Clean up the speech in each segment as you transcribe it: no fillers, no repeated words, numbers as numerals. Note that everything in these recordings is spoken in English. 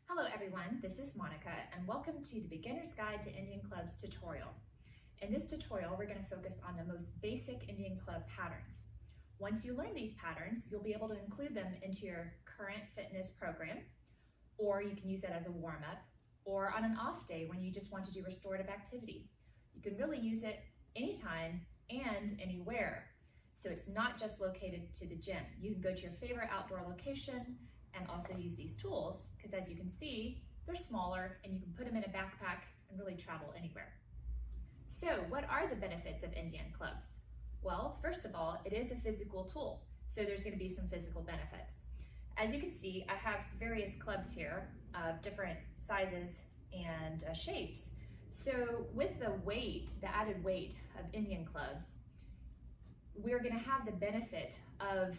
Hello everyone, this is Monica and welcome to the Beginner's Guide to Indian Clubs tutorial. In this tutorial, we're going to focus on the most basic Indian club patterns. Once you learn these patterns, you'll be able to include them into your current fitness program, or you can use it as a warm-up, or on an off day when you just want to do restorative activity. You can really use it anytime and anywhere. So it's not just located to the gym. You can go to your favorite outdoor location and also use these tools, because as you can see, they're smaller and you can put them in a backpack and really travel anywhere. So what are the benefits of Indian clubs? Well, first of all, it is a physical tool, so there's going to be some physical benefits. As you can see, I have various clubs here of different sizes and shapes. So with the weight, the added weight of Indian clubs, we're going to have the benefit of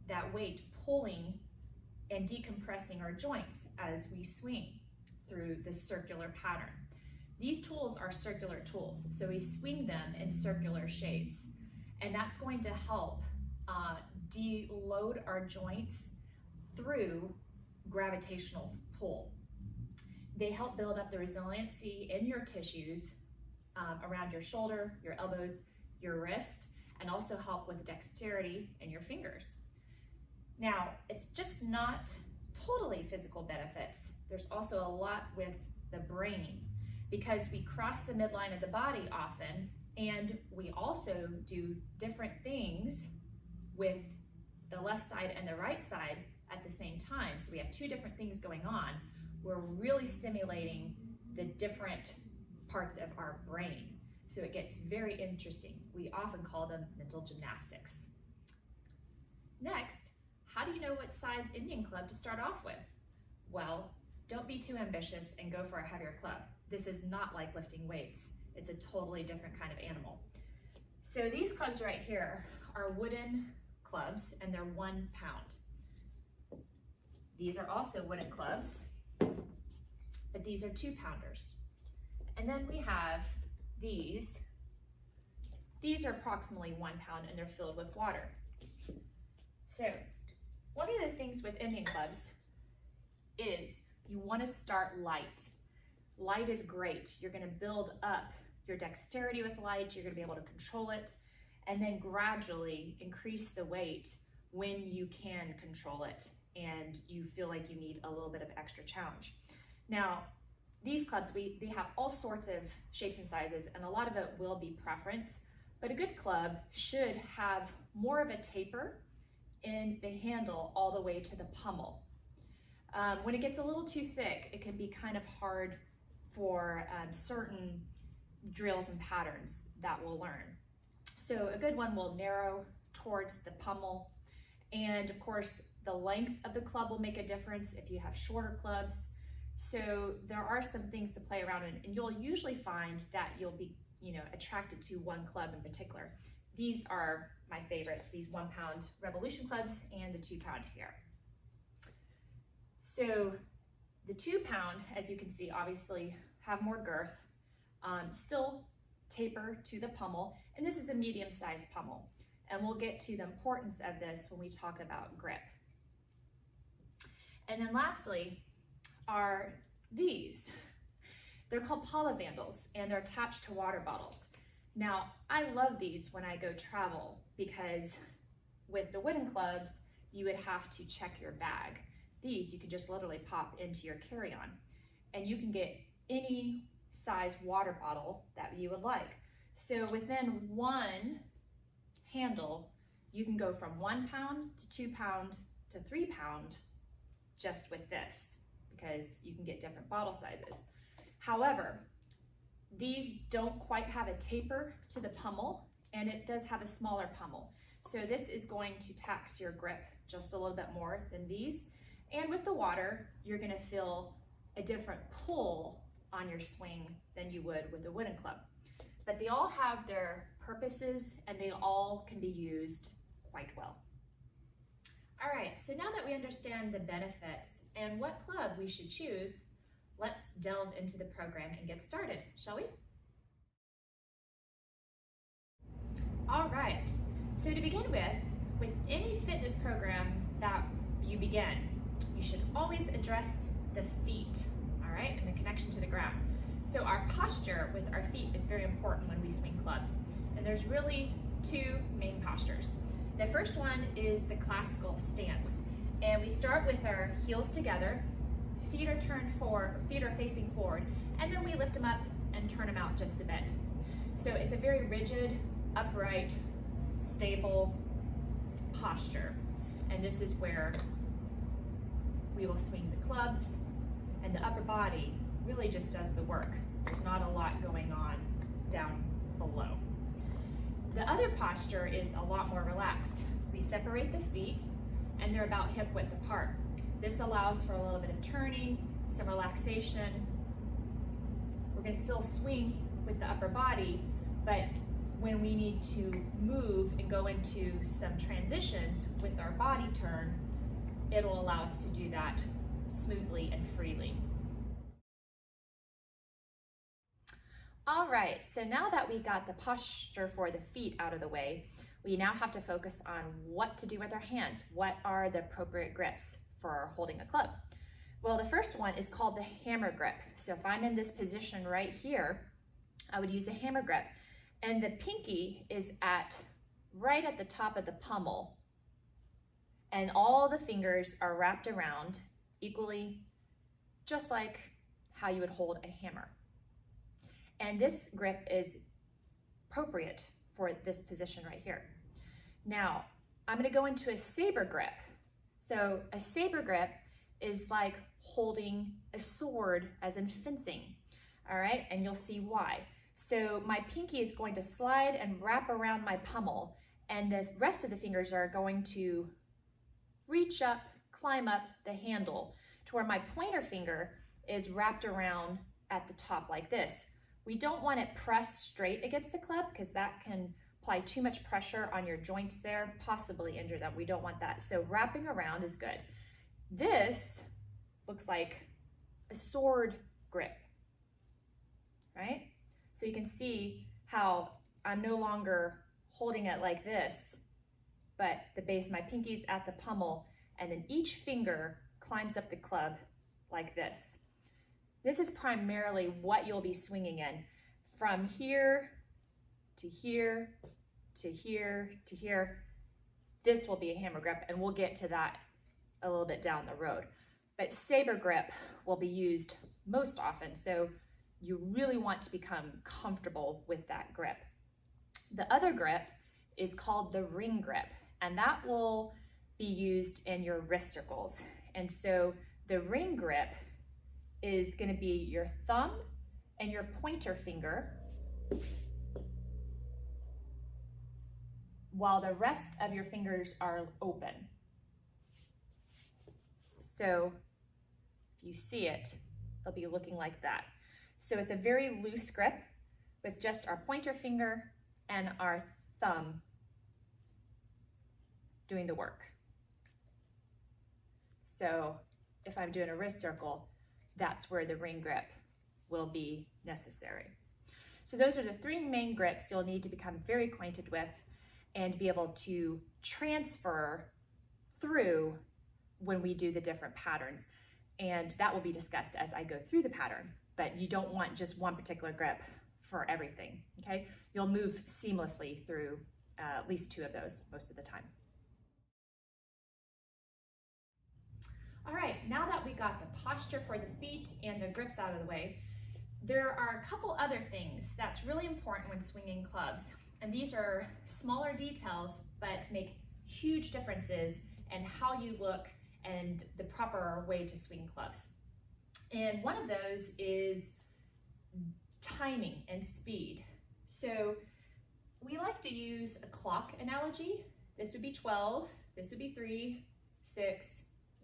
that weight pulling and decompressing our joints as we swing through this circular pattern. These tools are circular tools, so we swing them in circular shapes, and that's going to help deload our joints through gravitational pull. They help build up the resiliency in your tissues around your shoulder, your elbows, your wrist, and also help with dexterity in your fingers. Now, it's just not totally physical benefits. There's also a lot with the brain, because we cross the midline of the body often, and we also do different things with the left side and the right side at the same time. So we have two different things going on. We're really stimulating the different parts of our brain. So it gets very interesting. We often call them mental gymnastics. Next, how do you know what size Indian club to start off with? Well, don't be too ambitious and go for a heavier club. This is not like lifting weights. It's a totally different kind of animal. So these clubs right here are wooden clubs, and they're 1 pound. These are also wooden clubs, but these are 2-pounders. And then we have these. These are approximately 1 pound, and they're filled with water. So one of the things with Indian clubs is you want to start light. Light is great. You're going to build up your dexterity with light. You're going to be able to control it, and then gradually increase the weight when you can control it and you feel like you need a little bit of extra challenge. Now, these clubs, they have all sorts of shapes and sizes, and a lot of it will be preference, but a good club should have more of a taper in the handle all the way to the pommel. When it gets a little too thick, it can be kind of hard for certain drills and patterns that we'll learn. So a good one will narrow towards the pommel, and of course the length of the club will make a difference if you have shorter clubs. So there are some things to play around in, and you'll usually find that you'll be attracted to one club in particular. These are my favorites, these 1 pound revolution clubs and the 2 pound here. So the 2 pound, as you can see, obviously have more girth, still taper to the pommel, and this is a medium-sized pommel. And we'll get to the importance of this when we talk about grip. And then lastly are these. They're called polyvandals, and they're attached to water bottles. Now, I love these when I go travel, because with the wooden clubs, you would have to check your bag. These you can just literally pop into your carry-on, and you can get any size water bottle that you would like. So within one handle, you can go from 1 pound to 2 pound to 3 pound just with this, because you can get different bottle sizes. However, these don't quite have a taper to the pommel, and it does have a smaller pommel. So this is going to tax your grip just a little bit more than these. And with the water, you're going to feel a different pull on your swing than you would with a wooden club. But they all have their purposes, and they all can be used quite well. All right, so now that we understand the benefits and what club we should choose, let's delve into the program and get started, shall we? All right, so to begin with any fitness program that you begin, you should always address the feet, all right, and the connection to the ground. So our posture with our feet is very important when we swing clubs. And there's really two main postures. The first one is the classical stance. And we start with our heels together, feet are turned forward, feet are facing forward, and then we lift them up and turn them out just a bit. So it's a very rigid, upright, stable posture. And this is where we will swing the clubs, and the upper body really just does the work. There's not a lot going on down below. The other posture is a lot more relaxed. We separate the feet and they're about hip width apart. This allows for a little bit of turning, some relaxation. We're going to still swing with the upper body, but when we need to move and go into some transitions with our body turn, it'll allow us to do that smoothly and freely. All right, so now that we got the posture for the feet out of the way, we now have to focus on what to do with our hands. What are the appropriate grips for holding a club? Well, the first one is called the hammer grip. So if I'm in this position right here, I would use a hammer grip. And the pinky is right at the top of the pommel. And all the fingers are wrapped around equally, just like how you would hold a hammer. And this grip is appropriate for this position right here. Now, I'm going to go into a saber grip. So a saber grip is like holding a sword as in fencing, all right? And you'll see why. So my pinky is going to slide and wrap around my pommel, and the rest of the fingers are going to reach up, climb up the handle to where my pointer finger is wrapped around at the top like this. We don't want it pressed straight against the club because that can apply too much pressure on your joints there, possibly injure them. We don't want that. So wrapping around is good. This looks like a sword grip, right? So you can see how I'm no longer holding it like this, but the base of my pinky's at the pommel, and then each finger climbs up the club like this. This is primarily what you'll be swinging in. From here to here to here to here, this will be a hammer grip, and we'll get to that a little bit down the road. But saber grip will be used most often, so you really want to become comfortable with that grip. The other grip is called the ring grip, and that will be used in your wrist circles. And so the ring grip is going to be your thumb and your pointer finger, while the rest of your fingers are open. So if you see it, it'll be looking like that. So it's a very loose grip with just our pointer finger and our thumb doing the work. So if I'm doing a wrist circle, that's where the ring grip will be necessary. So those are the three main grips you'll need to become very acquainted with and be able to transfer through when we do the different patterns. And that will be discussed as I go through the pattern, but you don't want just one particular grip for everything, okay? You'll move seamlessly through at least two of those most of the time. All right, now that we got the posture for the feet and the grips out of the way, there are a couple other things that's really important when swinging clubs. And these are smaller details, but make huge differences in how you look and the proper way to swing clubs. And one of those is timing and speed. So we like to use a clock analogy. This would be 12, this would be 3, 6,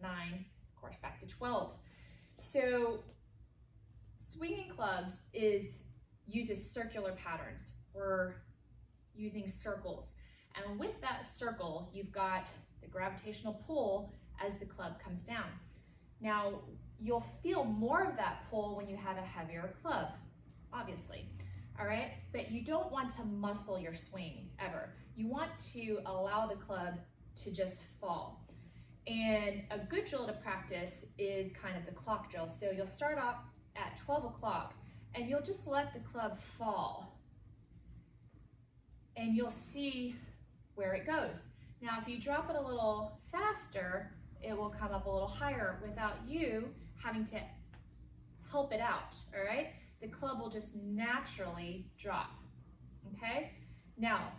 9, of course back to 12. So swinging clubs uses circular patterns. We're using circles. And with that circle, you've got the gravitational pull as the club comes down. Now, you'll feel more of that pull when you have a heavier club, obviously, all right? But you don't want to muscle your swing ever. You want to allow the club to just fall. And a good drill to practice is kind of the clock drill. So you'll start off at 12 o'clock and you'll just let the club fall. And you'll see where it goes. Now, if you drop it a little faster, it will come up a little higher without you having to help it out, all right? The club will just naturally drop, okay? Now,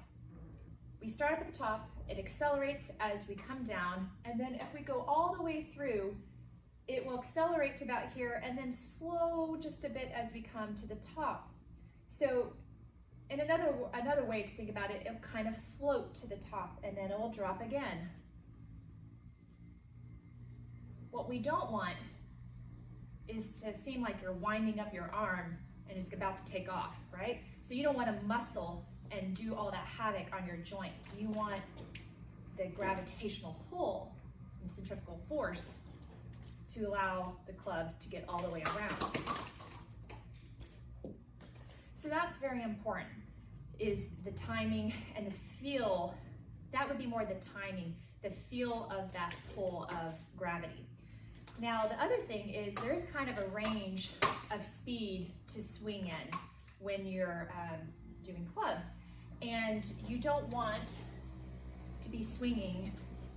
we start up at the top, it accelerates as we come down, and then if we go all the way through, it will accelerate to about here and then slow just a bit as we come to the top. So, in another way to think about it, it'll kind of float to the top and then it will drop again. What we don't want is to seem like you're winding up your arm and it's about to take off, right? So you don't want to muscle and do all that havoc on your joint. You want the gravitational pull and centrifugal force to allow the club to get all the way around. So that's very important, is the timing and the feel. That would be more the timing, the feel of that pull of gravity. Now, the other thing is there's kind of a range of speed to swing in when you're doing clubs. And you don't want to be swinging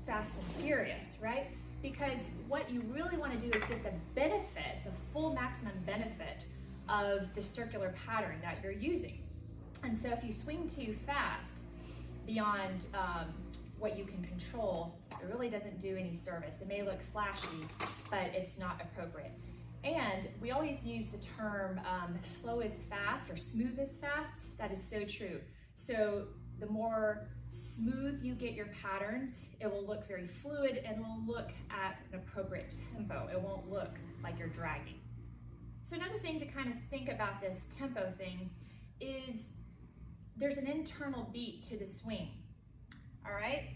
fast and furious, right? Because what you really want to do is get the benefit, the full maximum benefit of the circular pattern that you're using. And so if you swing too fast beyond what you can control, it really doesn't do any service. It may look flashy, but it's not appropriate. And we always use the term slow is fast or smooth is fast. That is so true. So the more smooth you get your patterns, it will look very fluid and will look at an appropriate tempo. It won't look like you're dragging. So another thing to kind of think about this tempo thing is there's an internal beat to the swing, all right?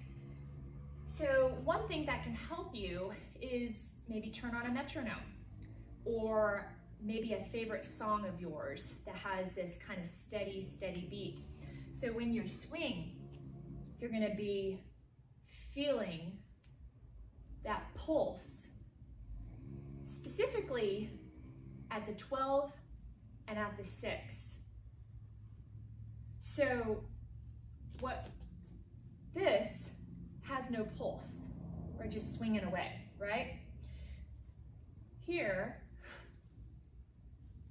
So one thing that can help you is maybe turn on a metronome or maybe a favorite song of yours that has this kind of steady beat. So when you swing, you're gonna be feeling that pulse, specifically at the 12 and at the 6. So this has no pulse. We're just swinging away, right? Here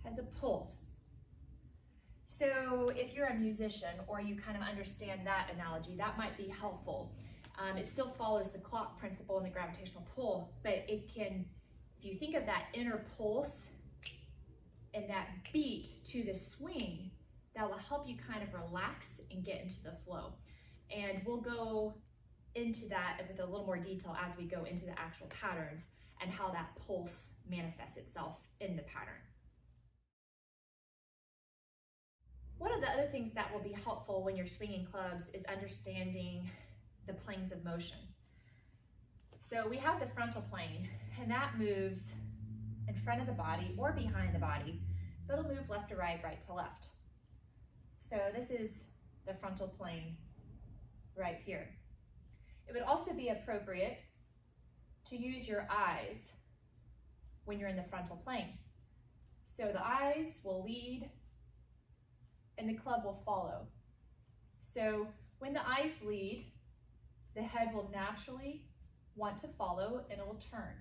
has a pulse. So if you're a musician or you kind of understand that analogy, that might be helpful. It still follows the clock principle and the gravitational pull, but it can, if you think of that inner pulse and that beat to the swing, that will help you kind of relax and get into the flow. And we'll go into that with a little more detail as we go into the actual patterns and how that pulse manifests itself in the pattern. One of the other things that will be helpful when you're swinging clubs is understanding the planes of motion. So we have the frontal plane, and that moves in front of the body or behind the body. It'll move left to right, right to left. So this is the frontal plane right here. It would also be appropriate to use your eyes when you're in the frontal plane. So the eyes will lead and the club will follow. So when the eyes lead, the head will naturally want to follow and it will turn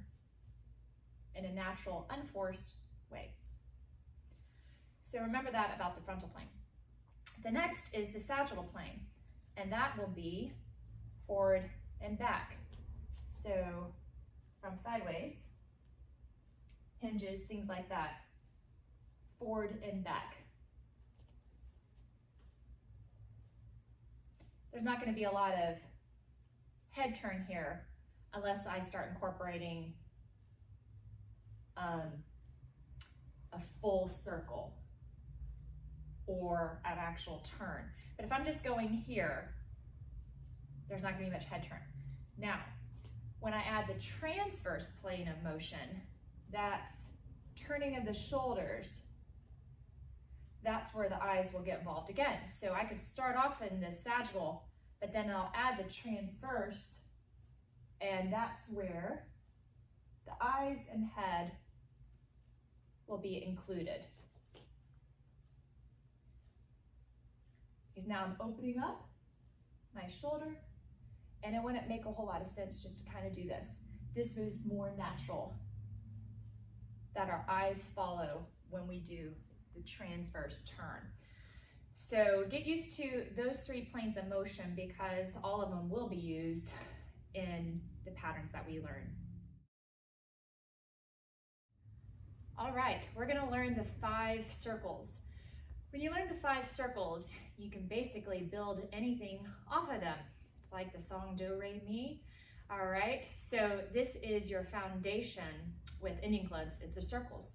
in a natural, unforced way. So remember that about the frontal plane. The next is the sagittal plane, and that will be forward and back. So from sideways, hinges, things like that, forward and back. There's not going to be a lot of head turn here unless I start incorporating a full circle or an actual turn. But if I'm just going here, there's not going to be much head turn. Now, when I add the transverse plane of motion, that's turning of the shoulders, that's where the eyes will get involved again. So I could start off in the sagittal, but then I'll add the transverse And that's where the eyes and head will be included. Because now I'm opening up my shoulder, and it wouldn't make a whole lot of sense just to kind of do this. This is more natural, that our eyes follow when we do the transverse turn. So get used to those 3 planes of motion because all of them will be used in the patterns that we learn. All right, we're gonna learn the 5 circles. When you learn the 5 circles, you can basically build anything off of them. It's like the song Do Re Mi. All right, so this is your foundation with Indian clubs, is the circles.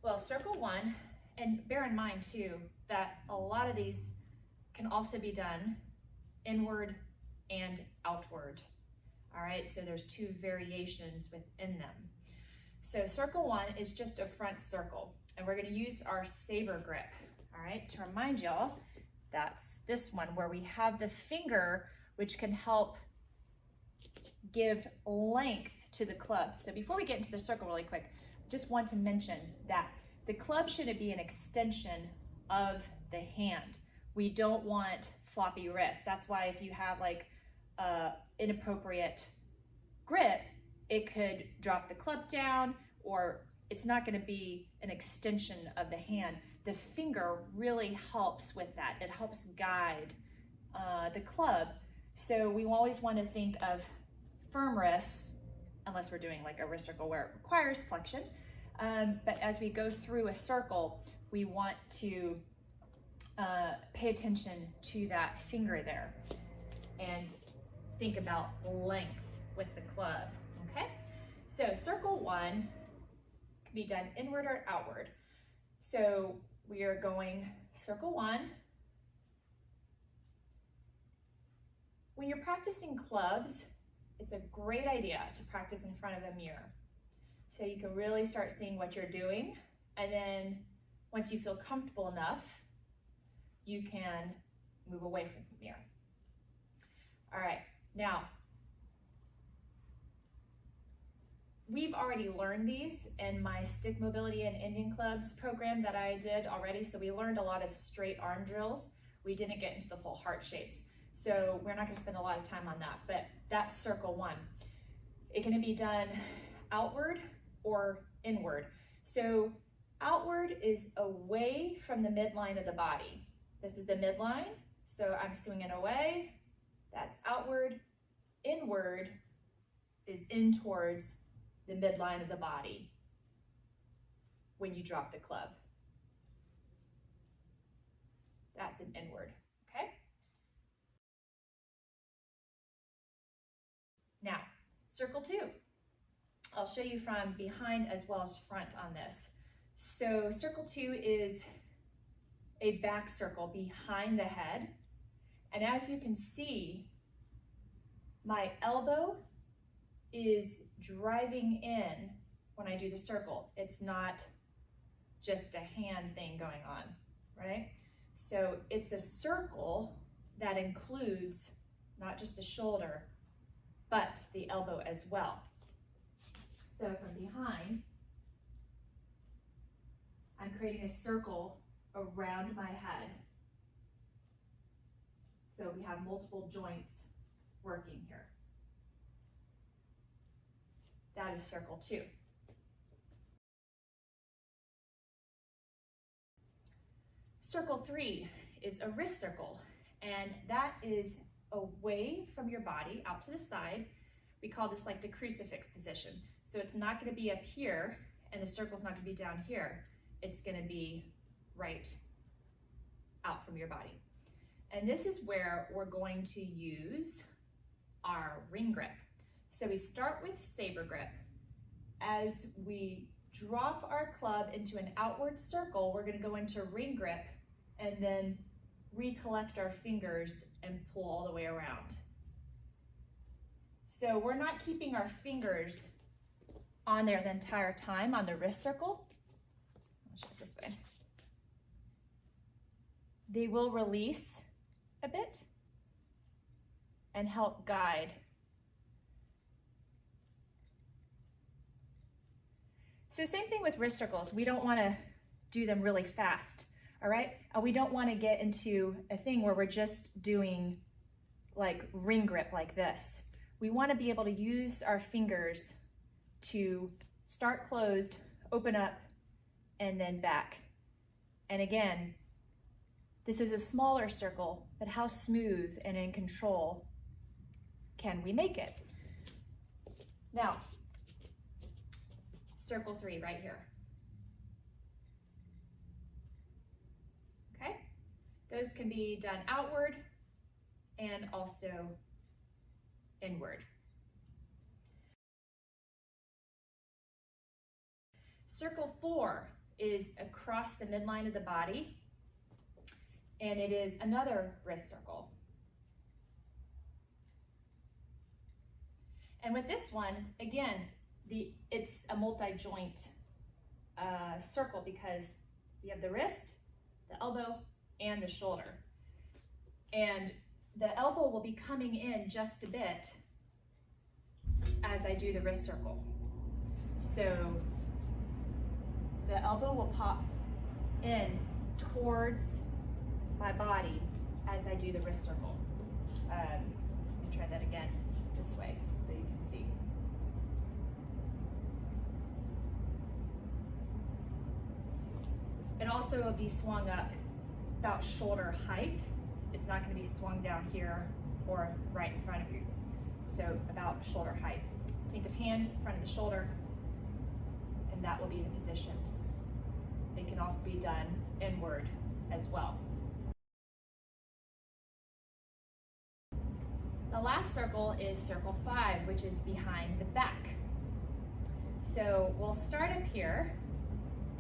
Well, circle 1, and bear in mind too, that a lot of these can also be done inward and outward. All right, so there's 2 variations within them. So circle 1 is just a front circle, and we're gonna use our saber grip. All right, to remind y'all, that's this one where we have the finger, which can help give length to the club. So before we get into the circle really quick, just want to mention that the club shouldn't be an extension of the hand. We don't want floppy wrists. That's why if you have like inappropriate grip, it could drop the club down, or it's not going to be an extension of the hand. The finger really helps with that. It helps guide the club. So we always want to think of firm wrists, unless we're doing like a wrist circle where it requires flexion. But as we go through a circle, we want to pay attention to that finger there and think about length with the club, okay? So circle 1 can be done inward or outward. So we are going circle 1. When you're practicing clubs, it's a great idea to practice in front of a mirror. So you can really start seeing what you're doing. And then once you feel comfortable enough, you can move away from the mirror. All right, now, we've already learned these in my stick mobility and Indian clubs program that I did already. So we learned a lot of straight arm drills. We didn't get into the full heart shapes. So we're not gonna spend a lot of time on that, but that's circle 1. It can be done outward or inward. So outward is away from the midline of the body. This is the midline, so I'm swinging away, that's outward. Inward is in towards the midline of the body when you drop the club. That's an inward, okay? Now, circle 2. I'll show you from behind as well as front on this. So circle 2 is a back circle behind the head. And as you can see, my elbow is driving in when I do the circle. It's not just a hand thing going on, right? So it's a circle that includes not just the shoulder, but the elbow as well. So from behind, I'm creating a circle around my head. So we have multiple joints working here. That is circle 2. Circle 3 is a wrist circle, and that is away from your body, out to the side. We call this like the crucifix position. So it's not going to be up here, and the circle's not going to be down here. It's going to be right out from your body. And this is where we're going to use our ring grip. So we start with saber grip. As we drop our club into an outward circle, we're going to go into ring grip and then recollect our fingers and pull all the way around. So we're not keeping our fingers on there the entire time on the wrist circle. I'll show it this way. They will release a bit, and help guide. So same thing with wrist circles. We don't want to do them really fast, all right? We don't want to get into a thing where we're just doing like ring grip like this. We want to be able to use our fingers to start closed, open up, and then back. And again, this is a smaller circle, but how smooth and in control can we make it? Now, circle 3 right here. Okay, those can be done outward and also inward. Circle 4 is across the midline of the body, and it is another wrist circle. And with this one, again, it's a multi-joint circle because you have the wrist, the elbow, and the shoulder. And the elbow will be coming in just a bit as I do the wrist circle. So the elbow will pop in towards my body as I do the wrist circle. Let me try that again this way so you can see. It also will be swung up about shoulder height. It's not going to be swung down here or right in front of you. So about shoulder height. Think of hand in front of the shoulder, and that will be the position. It can also be done inward as well. The last circle is circle 5, which is behind the back. So we'll start up here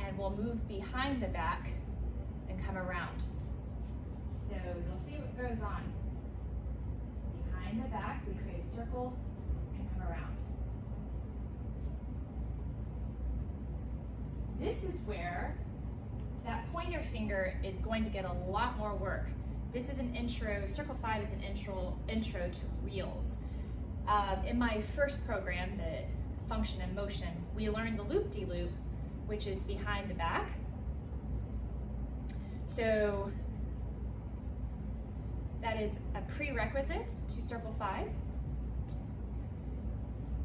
and we'll move behind the back and come around. So you'll see what goes on. Behind the back, we create a circle and come around. This is where that pointer finger is going to get a lot more work. This is an intro, circle 5 is an intro to reels. In my first program, the function and motion, we learned the loop-de-loop, which is behind the back. So that is a prerequisite to circle 5.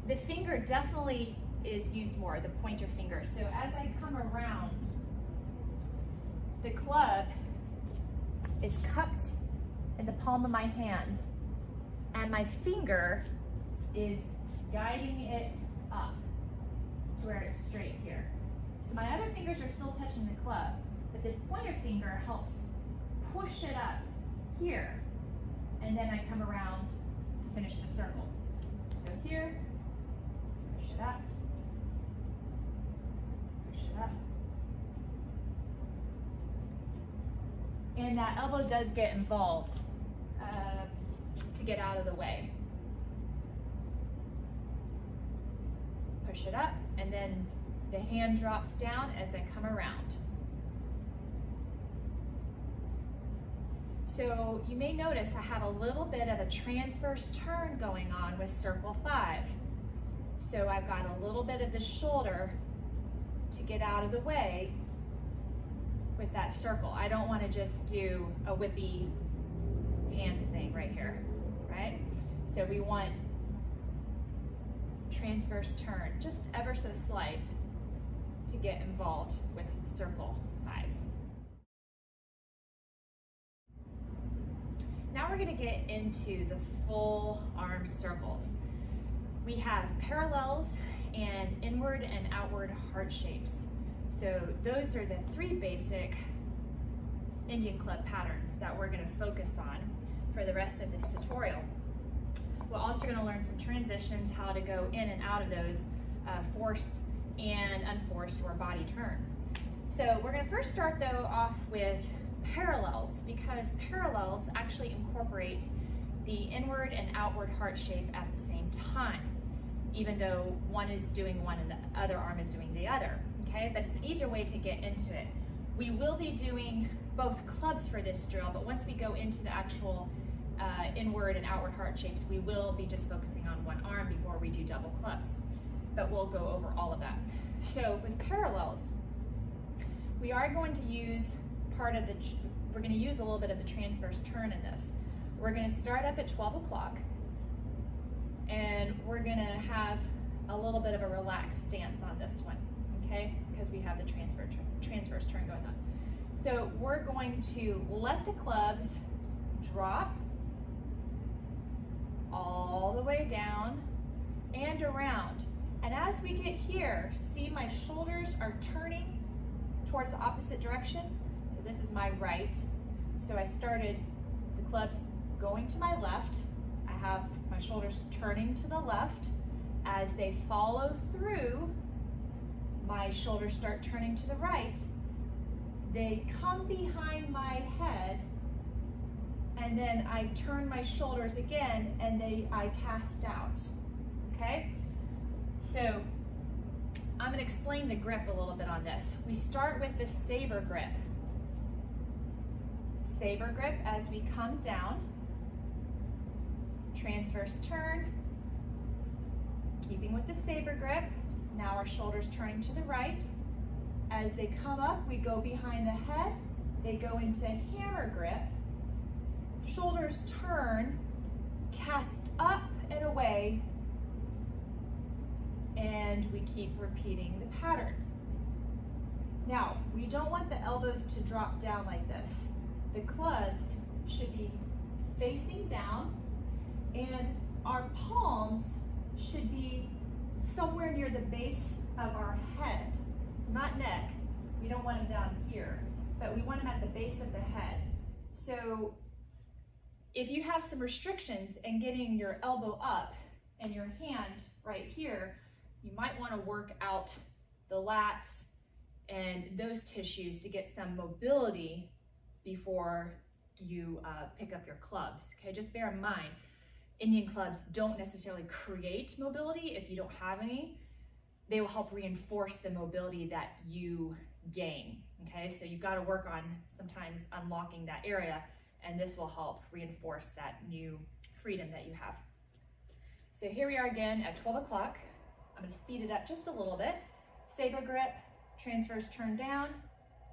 The finger definitely is used more, the pointer finger. So as I come around, the club is cupped in the palm of my hand, and my finger is guiding it up to where it's straight here. So my other fingers are still touching the club, but this pointer finger helps push it up here, and then I come around to finish the circle. So here, push it up, push it up. And that elbow does get involved to get out of the way. Push it up, and then the hand drops down as I come around. So you may notice I have a little bit of a transverse turn going on with circle 5. So I've got a little bit of the shoulder to get out of the way with that circle. I don't want to just do a whippy hand thing right here, right? So we want transverse turn, just ever so slight, to get involved with circle 5. Now we're going to get into the full arm circles. We have parallels and inward and outward heart shapes. So those are the 3 basic Indian club patterns that we're going to focus on for the rest of this tutorial. We're also going to learn some transitions, how to go in and out of those forced and unforced or body turns. So we're going to first start though off with parallels, because parallels actually incorporate the inward and outward heart shape at the same time, even though one is doing one and the other arm is doing the other. Okay, but it's an easier way to get into it. We will be doing both clubs for this drill, but once we go into the actual inward and outward heart shapes, we will be just focusing on one arm before we do double clubs, but we'll go over all of that. So with parallels, we are going to use we're going to use a little bit of the transverse turn in this. We're going to start up at 12 o'clock, and we're going to have a little bit of a relaxed stance on this one, okay? Because we have the transverse turn going on. So we're going to let the clubs drop all the way down and around. And as we get here, see my shoulders are turning towards the opposite direction. So this is my right. So I started the clubs going to my left. I have my shoulders turning to the left. As they follow through, my shoulders start turning to the right. They come behind my head, and then I turn my shoulders again, and I cast out, okay? So I'm gonna explain the grip a little bit on this. We start with the saber grip. Saber grip as we come down, transverse turn, keeping with the saber grip. Now our shoulders turning to the right. As they come up, we go behind the head. They go into hammer grip. Shoulders turn, cast up and away, and we keep repeating the pattern. Now, we don't want the elbows to drop down like this. The clubs should be facing down, and our palms should be somewhere near the base of our head, not neck. We don't want them down here, but we want them at the base of the head. So if you have some restrictions in getting your elbow up and your hand right here, you might want to work out the lats and those tissues to get some mobility before you pick up your clubs. Okay, just bear in mind, Indian clubs don't necessarily create mobility if you don't have any. They will help reinforce the mobility that you gain. Okay, so you've got to work on sometimes unlocking that area, and this will help reinforce that new freedom that you have. So here we are again at 12 o'clock. I'm going to speed it up just a little bit. Saber grip, transverse turn down,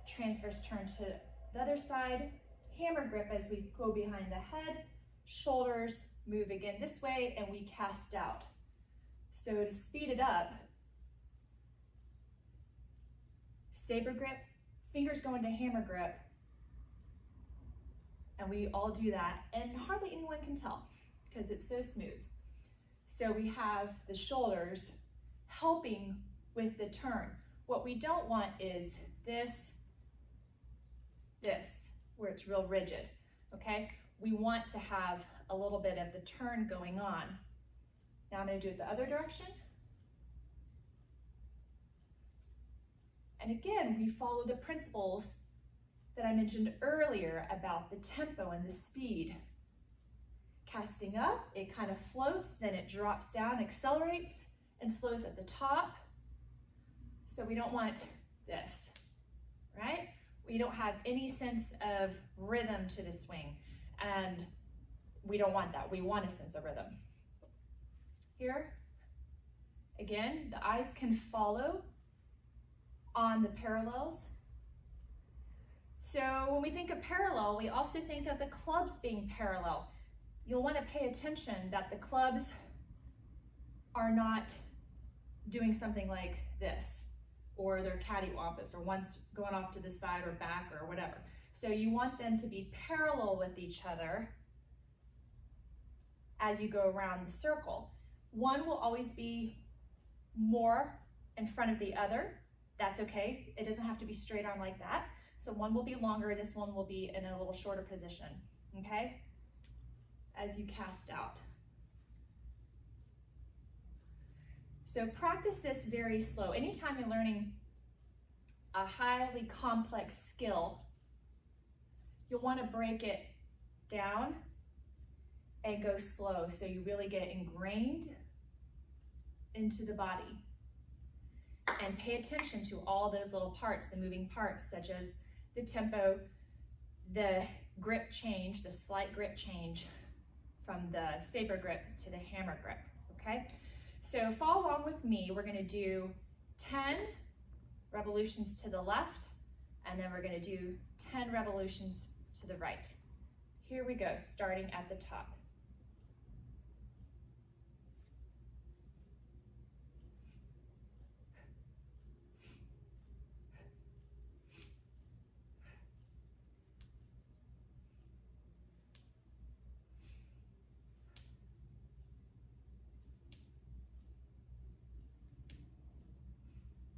transverse turn to the other side, hammer grip as we go behind the head, shoulders move again this way, and we cast out. So to speed it up, saber grip, fingers go into hammer grip, and we all do that, and hardly anyone can tell because it's so smooth. So we have the shoulders helping with the turn. What we don't want is this, where it's real rigid, okay? We want to have a little bit of the turn going on. Now I'm going to do it the other direction. And again, we follow the principles that I mentioned earlier about the tempo and the speed. Casting up, it kind of floats, then it drops down, accelerates, and slows at the top. So we don't want this, right? We don't have any sense of rhythm to the swing, and we don't want that. We want a sense of rhythm. Here, again, the eyes can follow on the parallels. So when we think of parallel, we also think of the clubs being parallel. You'll want to pay attention that the clubs are not doing something like this, or they're cattywampus, or one's going off to the side or back or whatever. So you want them to be parallel with each other as you go around the circle. One will always be more in front of the other. That's okay. It doesn't have to be straight arm like that. So one will be longer, this one will be in a little shorter position, okay? As you cast out. So practice this very slow. Anytime you're learning a highly complex skill, you'll want to break it down and go slow so you really get ingrained into the body. And pay attention to all those little parts, the moving parts, such as the tempo, the grip change, the slight grip change, from the saber grip to the hammer grip, okay? So follow along with me. We're gonna do 10 revolutions to the left, and then we're gonna do 10 revolutions to the right. Here we go, starting at the top.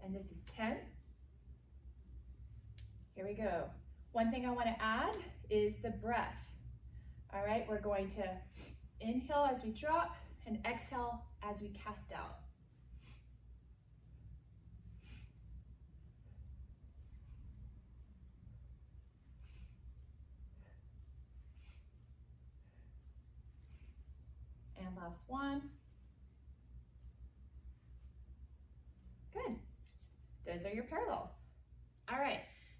And this is 10. Here we go. One thing I want to add is the breath. All right, we're going to inhale as we drop and exhale as we cast out. And last one. Good. Those are your parallels. All right,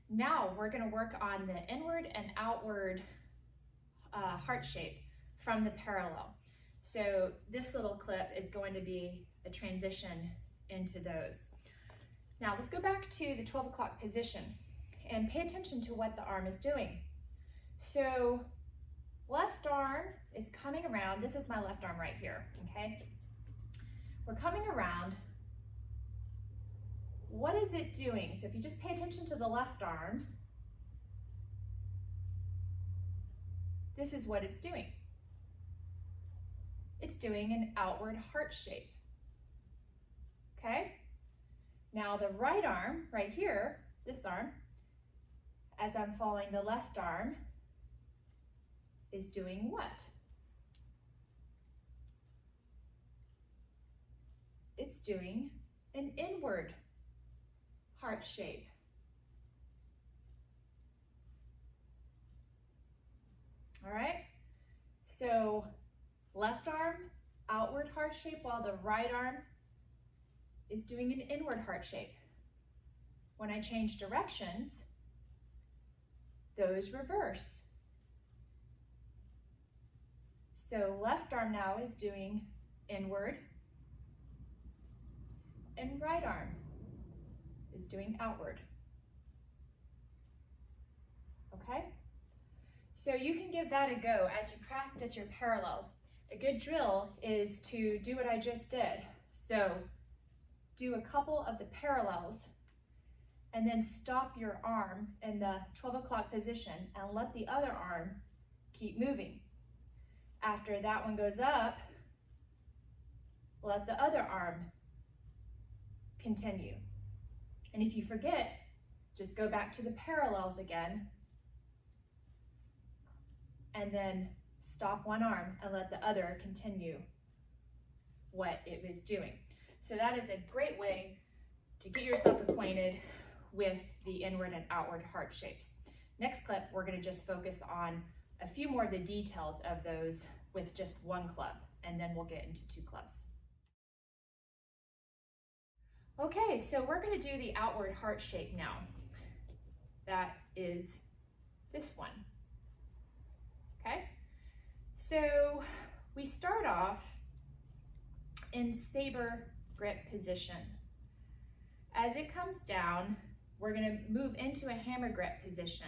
now we're going to work on the inward and outward heart shape from the parallel. So this little clip is going to be a transition into those. Now let's go back to the 12 o'clock position and pay attention to what the arm is doing. So left arm is coming around. This is my left arm right here, okay? We're coming around. What is it doing? So if you just pay attention to the left arm, this is what it's doing. It's doing an outward heart shape, okay? Now the right arm, right here, this arm, as I'm following the left arm, is doing what? It's doing an inward heart shape. All right, so left arm, outward heart shape, while the right arm is doing an inward heart shape. When I change directions, those reverse. So left arm now is doing inward, and right arm is doing outward. Okay? So you can give that a go as you practice your parallels. A good drill is to do what I just did. So do a couple of the parallels and then stop your arm in the 12 o'clock position and let the other arm keep moving. After that one goes up, let the other arm continue. And if you forget, just go back to the parallels again and then stop one arm and let the other continue what it was doing. So that is a great way to get yourself acquainted with the inward and outward heart shapes. Next clip, we're going to just focus on a few more of the details of those with just one club, and then we'll get into 2 clubs. Okay, so we're going to do the outward heart shape now. That is this one. Okay, so we start off in saber grip position. As it comes down, we're going to move into a hammer grip position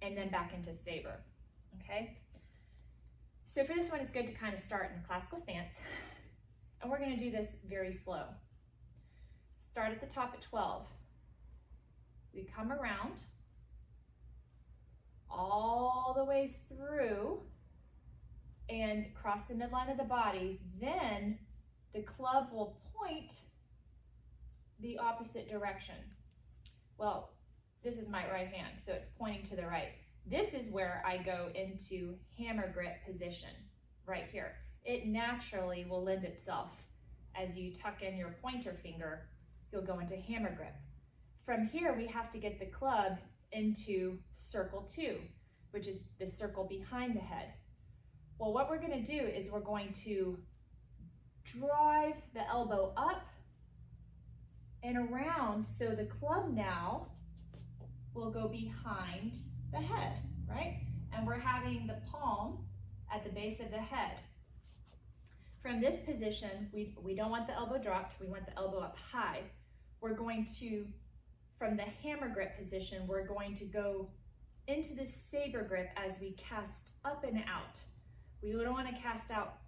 and then back into saber. Okay, so for this one, it's good to kind of start in a classical stance, and we're going to do this very slow. Start at the top at 12. We come around all the way through and cross the midline of the body. Then the club will point the opposite direction. Well, this is my right hand, so it's pointing to the right. This is where I go into hammer grip position, right here. It naturally will lend itself. As you tuck in your pointer finger, you'll go into hammer grip. From here, we have to get the club into circle 2, which is the circle behind the head. Well, what we're going to do is we're going to drive the elbow up and around, so the club now will go behind the head, right? And we're having the palm at the base of the head. From this position, we don't want the elbow dropped, we want the elbow up high. We're going to, from the hammer grip position, we're going to go into the saber grip as we cast up and out. We don't want to cast out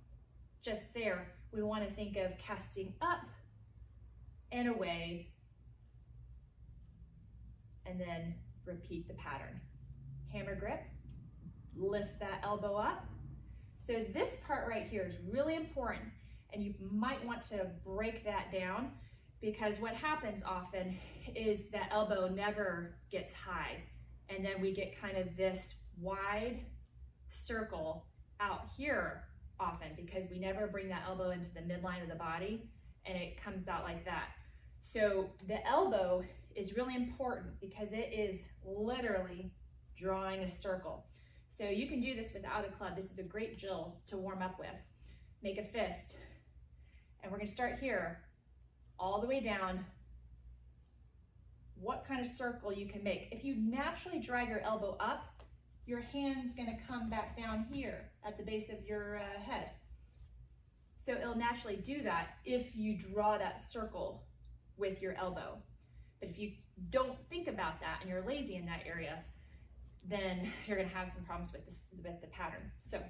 just there. We want to think of casting up and away, and then repeat the pattern. Hammer grip, lift that elbow up. So this part right here is really important, and you might want to break that down, because what happens often is that elbow never gets high, and then we get kind of this wide circle out here often because we never bring that elbow into the midline of the body, and it comes out like that. So the elbow is really important because it is literally drawing a circle. So you can do this without a club. This is a great drill to warm up with. Make a fist, and we're gonna start here, all the way down. What kind of circle you can make. If you naturally drive your elbow up, your hand's gonna come back down here at the base of your head. So it'll naturally do that if you draw that circle with your elbow. But if you don't think about that and you're lazy in that area, then you're gonna have some problems with the pattern. So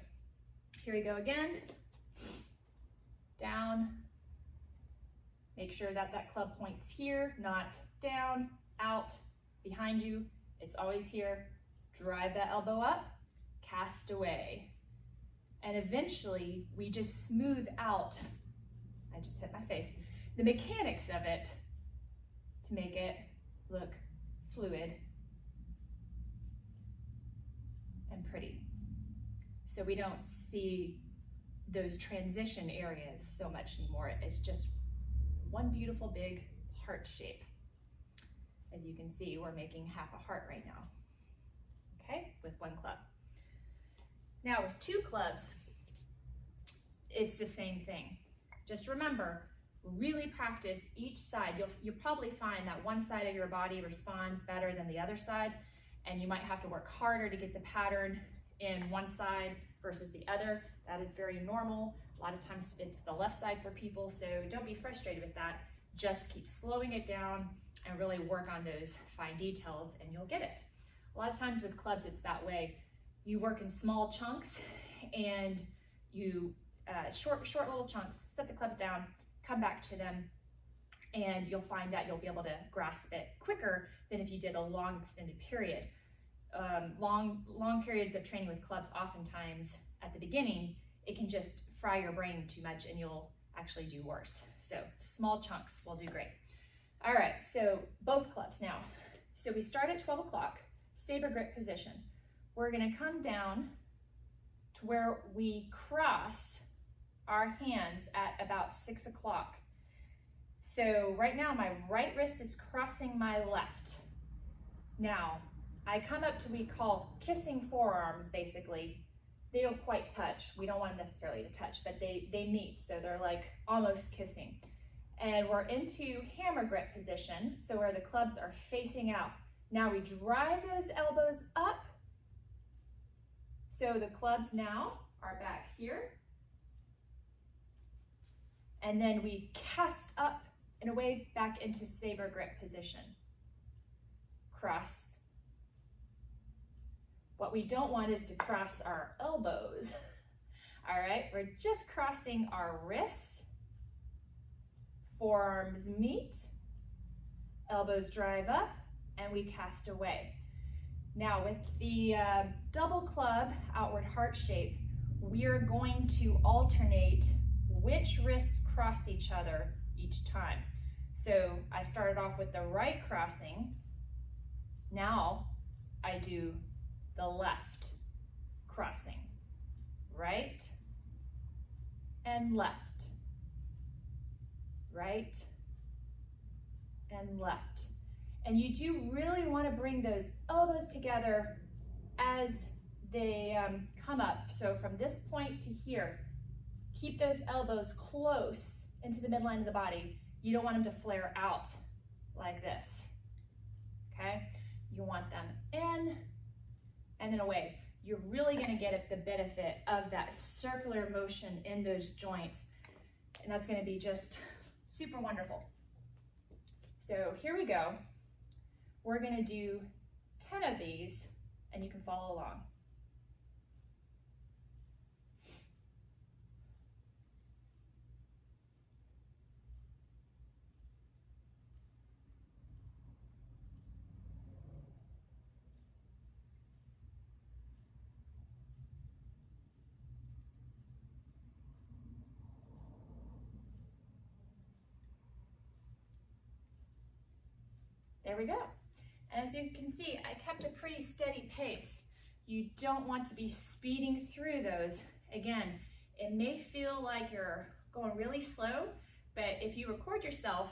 here we go again. Down. Make sure that that club point's here, not down, out, behind you. It's always here. Drive that elbow up, cast away. And eventually we just smooth out, I just hit my face, the mechanics of it to make it look fluid and pretty. So we don't see those transition areas so much anymore. It's just one beautiful big heart shape. As you can see, we're making half a heart right now, okay, with one club. Now with two clubs, it's the same thing. Just remember, really practice each side. You'll probably find that one side of your body responds better than the other side, and you might have to work harder to get the pattern in one side versus the other. That is very normal. A lot of times it's the left side for people, so don't be frustrated with that. Just keep slowing it down and really work on those fine details and you'll get it. A lot of times with clubs, it's that way. You work in small chunks and you, short little chunks, set the clubs down, come back to them, and you'll find that you'll be able to grasp it quicker than if you did a long extended period. Long periods of training with clubs, oftentimes at the beginning, it can just fry your brain too much and you'll actually do worse. So small chunks will do great. All right, so both clubs now. So we start at 12 o'clock, saber grip position. We're gonna come down to where we cross our hands at about 6 o'clock. So right now my right wrist is crossing my left. Now, I come up to what we call kissing forearms, basically. They don't quite touch. We don't want them necessarily to touch, but they meet, so they're like almost kissing. And we're into hammer grip position, so where the clubs are facing out. Now we drive those elbows up, so the clubs now are back here. And then we cast up and away back into saber grip position. Cross. What we don't want is to cross our elbows. All right, we're just crossing our wrists. Forearms meet, elbows drive up, and we cast away. Now with the double club outward heart shape, we are going to alternate which wrists cross each other each time. So I started off with the right crossing. Now I do the left crossing. Right and left. Right and left. And you do really want to bring those elbows together as they come up. So from this point to here, keep those elbows close into the midline of the body. You don't want them to flare out like this, okay? You want them in and then away. you're really gonna get the benefit of that circular motion in those joints. And that's gonna be just super wonderful. So here we go. We're gonna do 10 of these, and you can follow along. There we go. And as you can see, I kept a pretty steady pace. You don't want to be speeding through those. Again, it may feel like you're going really slow, but if you record yourself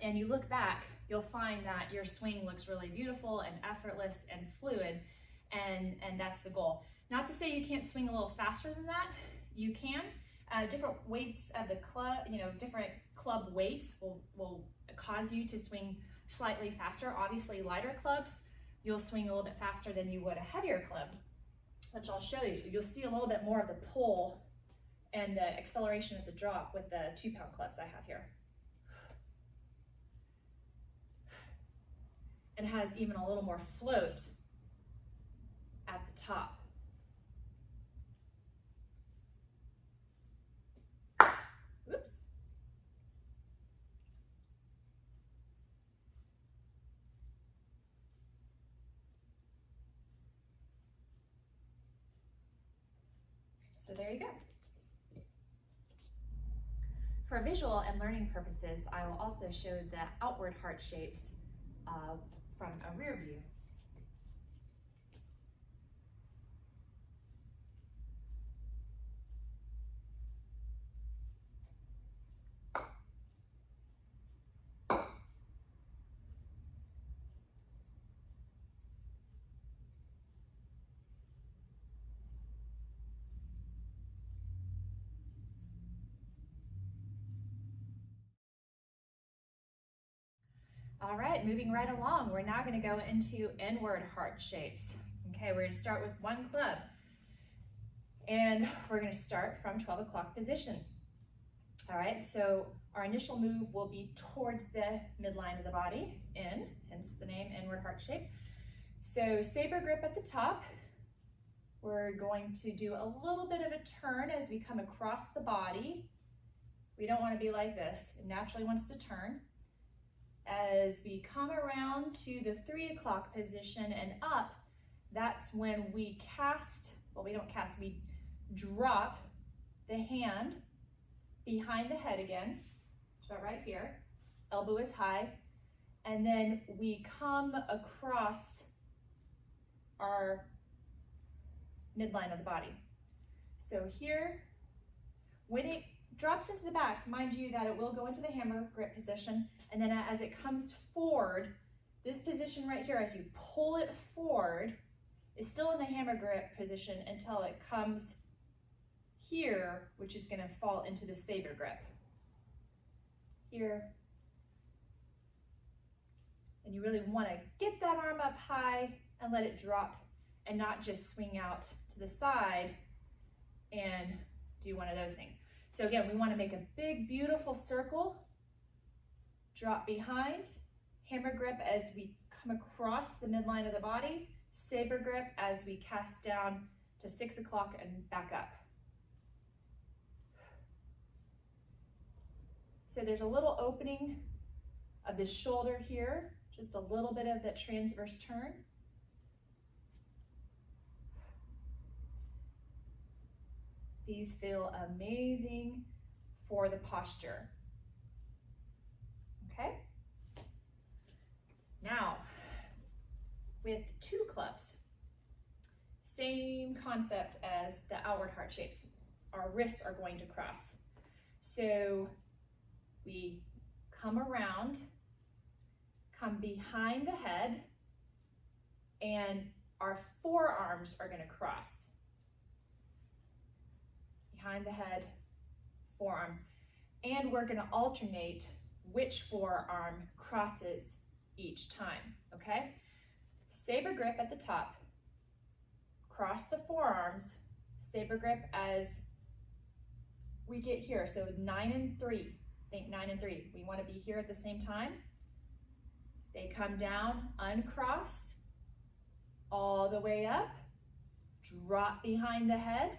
and you look back, you'll find that your swing looks really beautiful and effortless and fluid, and that's the goal. Not to say you can't swing a little faster than that. You can. Different weights of the club, different club weights will cause you to swing slightly faster. Obviously, lighter clubs, you'll swing a little bit faster than you would a heavier club, which I'll show you. You'll see a little bit more of the pull and the acceleration at the drop with the 2-pound clubs I have here. And has even a little more float at the top. Oops. So there you go. For visual and learning purposes, I will also show the outward heart shapes from a rear view. All right, moving right along, we're now going to go into inward heart shapes. Okay, we're going to start with one club, and we're going to start from 12 o'clock position. All right, so our initial move will be towards the midline of the body, in, hence the name inward heart shape. So saber grip at the top. We're going to do a little bit of a turn as we come across the body. We don't want to be like this. It naturally wants to turn. As we come around to the 3 o'clock position and up, that's when we cast, well, we don't cast, we drop the hand behind the head again, about right here, elbow is high, and then we come across our midline of the body. So here, when it drops into the back, mind you that it will go into the hammer grip position, and then as it comes forward, this position right here, as you pull it forward, is still in the hammer grip position until it comes here, which is going to fall into the saber grip. Here. And you really want to get that arm up high and let it drop and not just swing out to the side and do one of those things. So again, we want to make a big, beautiful circle, drop behind, hammer grip as we come across the midline of the body, saber grip as we cast down to 6 o'clock and back up. So there's a little opening of the shoulder here, just a little bit of that transverse turn. These feel amazing for the posture. Okay? Now, with 2 clubs, same concept as the outward heart shapes. Our wrists are going to cross. So we come around, come behind the head, and our forearms are going to cross. Behind the head, forearms. And we're going to alternate which forearm crosses each time, okay? Saber grip at the top, cross the forearms, saber grip as we get here. So 9 and 3, think 9 and 3. We want to be here at the same time. They come down, uncross, all the way up, drop behind the head,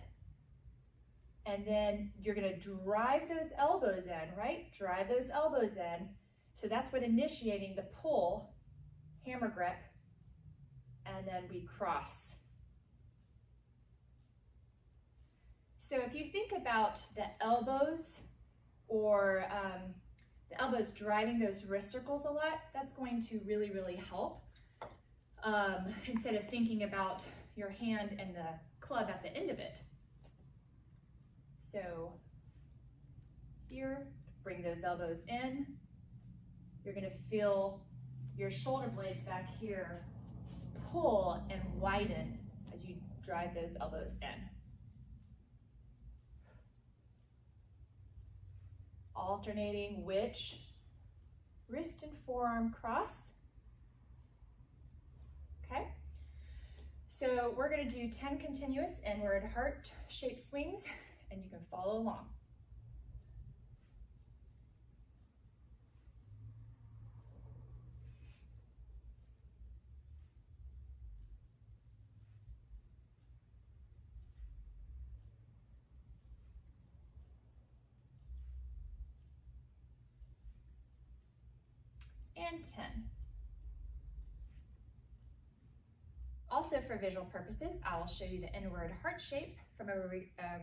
and then you're gonna drive those elbows in, right? Drive those elbows in. So that's what initiating the pull, hammer grip, and then we cross. So if you think about the elbows or the elbows driving those wrist circles a lot, that's going to really, really help. Instead of thinking about your hand and the club at the end of it. So here, bring those elbows in. You're gonna feel your shoulder blades back here pull and widen as you drive those elbows in. Alternating which wrist and forearm cross. Okay, so we're gonna do 10 continuous inward heart-shaped swings, and you can follow along. And 10. Also for visual purposes, I will show you the inward heart shape from a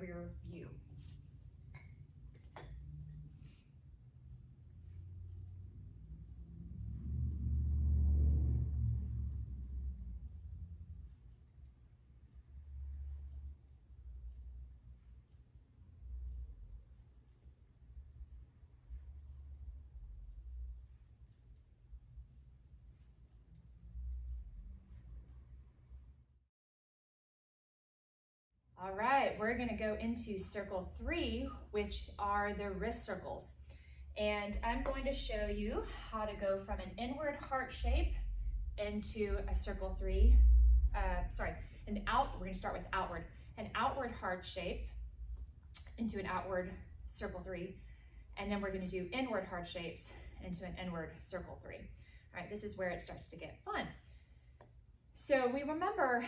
rear view. All right, we're gonna go into circle 3, which are the wrist circles. And I'm going to show you how to go from an inward heart shape into a circle 3, we're gonna start with outward. An outward heart shape into an outward circle 3, and then we're gonna do inward heart shapes into an inward circle 3. All right, this is where it starts to get fun. So we remember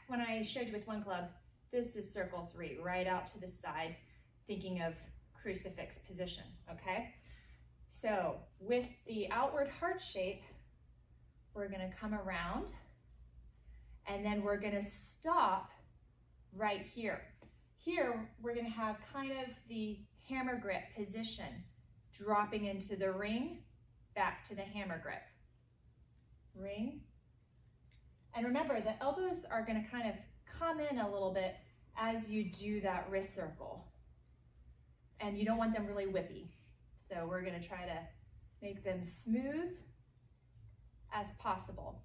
when I showed you with one club, this is circle 3, right out to the side, thinking of crucifix position, okay? So with the outward heart shape, we're gonna come around, and then we're gonna stop right here. Here, we're gonna have kind of the hammer grip position, dropping into the ring, back to the hammer grip. Ring. And remember, the elbows are gonna kind of come in a little bit as you do that wrist circle. And you don't want them really whippy. So we're gonna try to make them smooth as possible.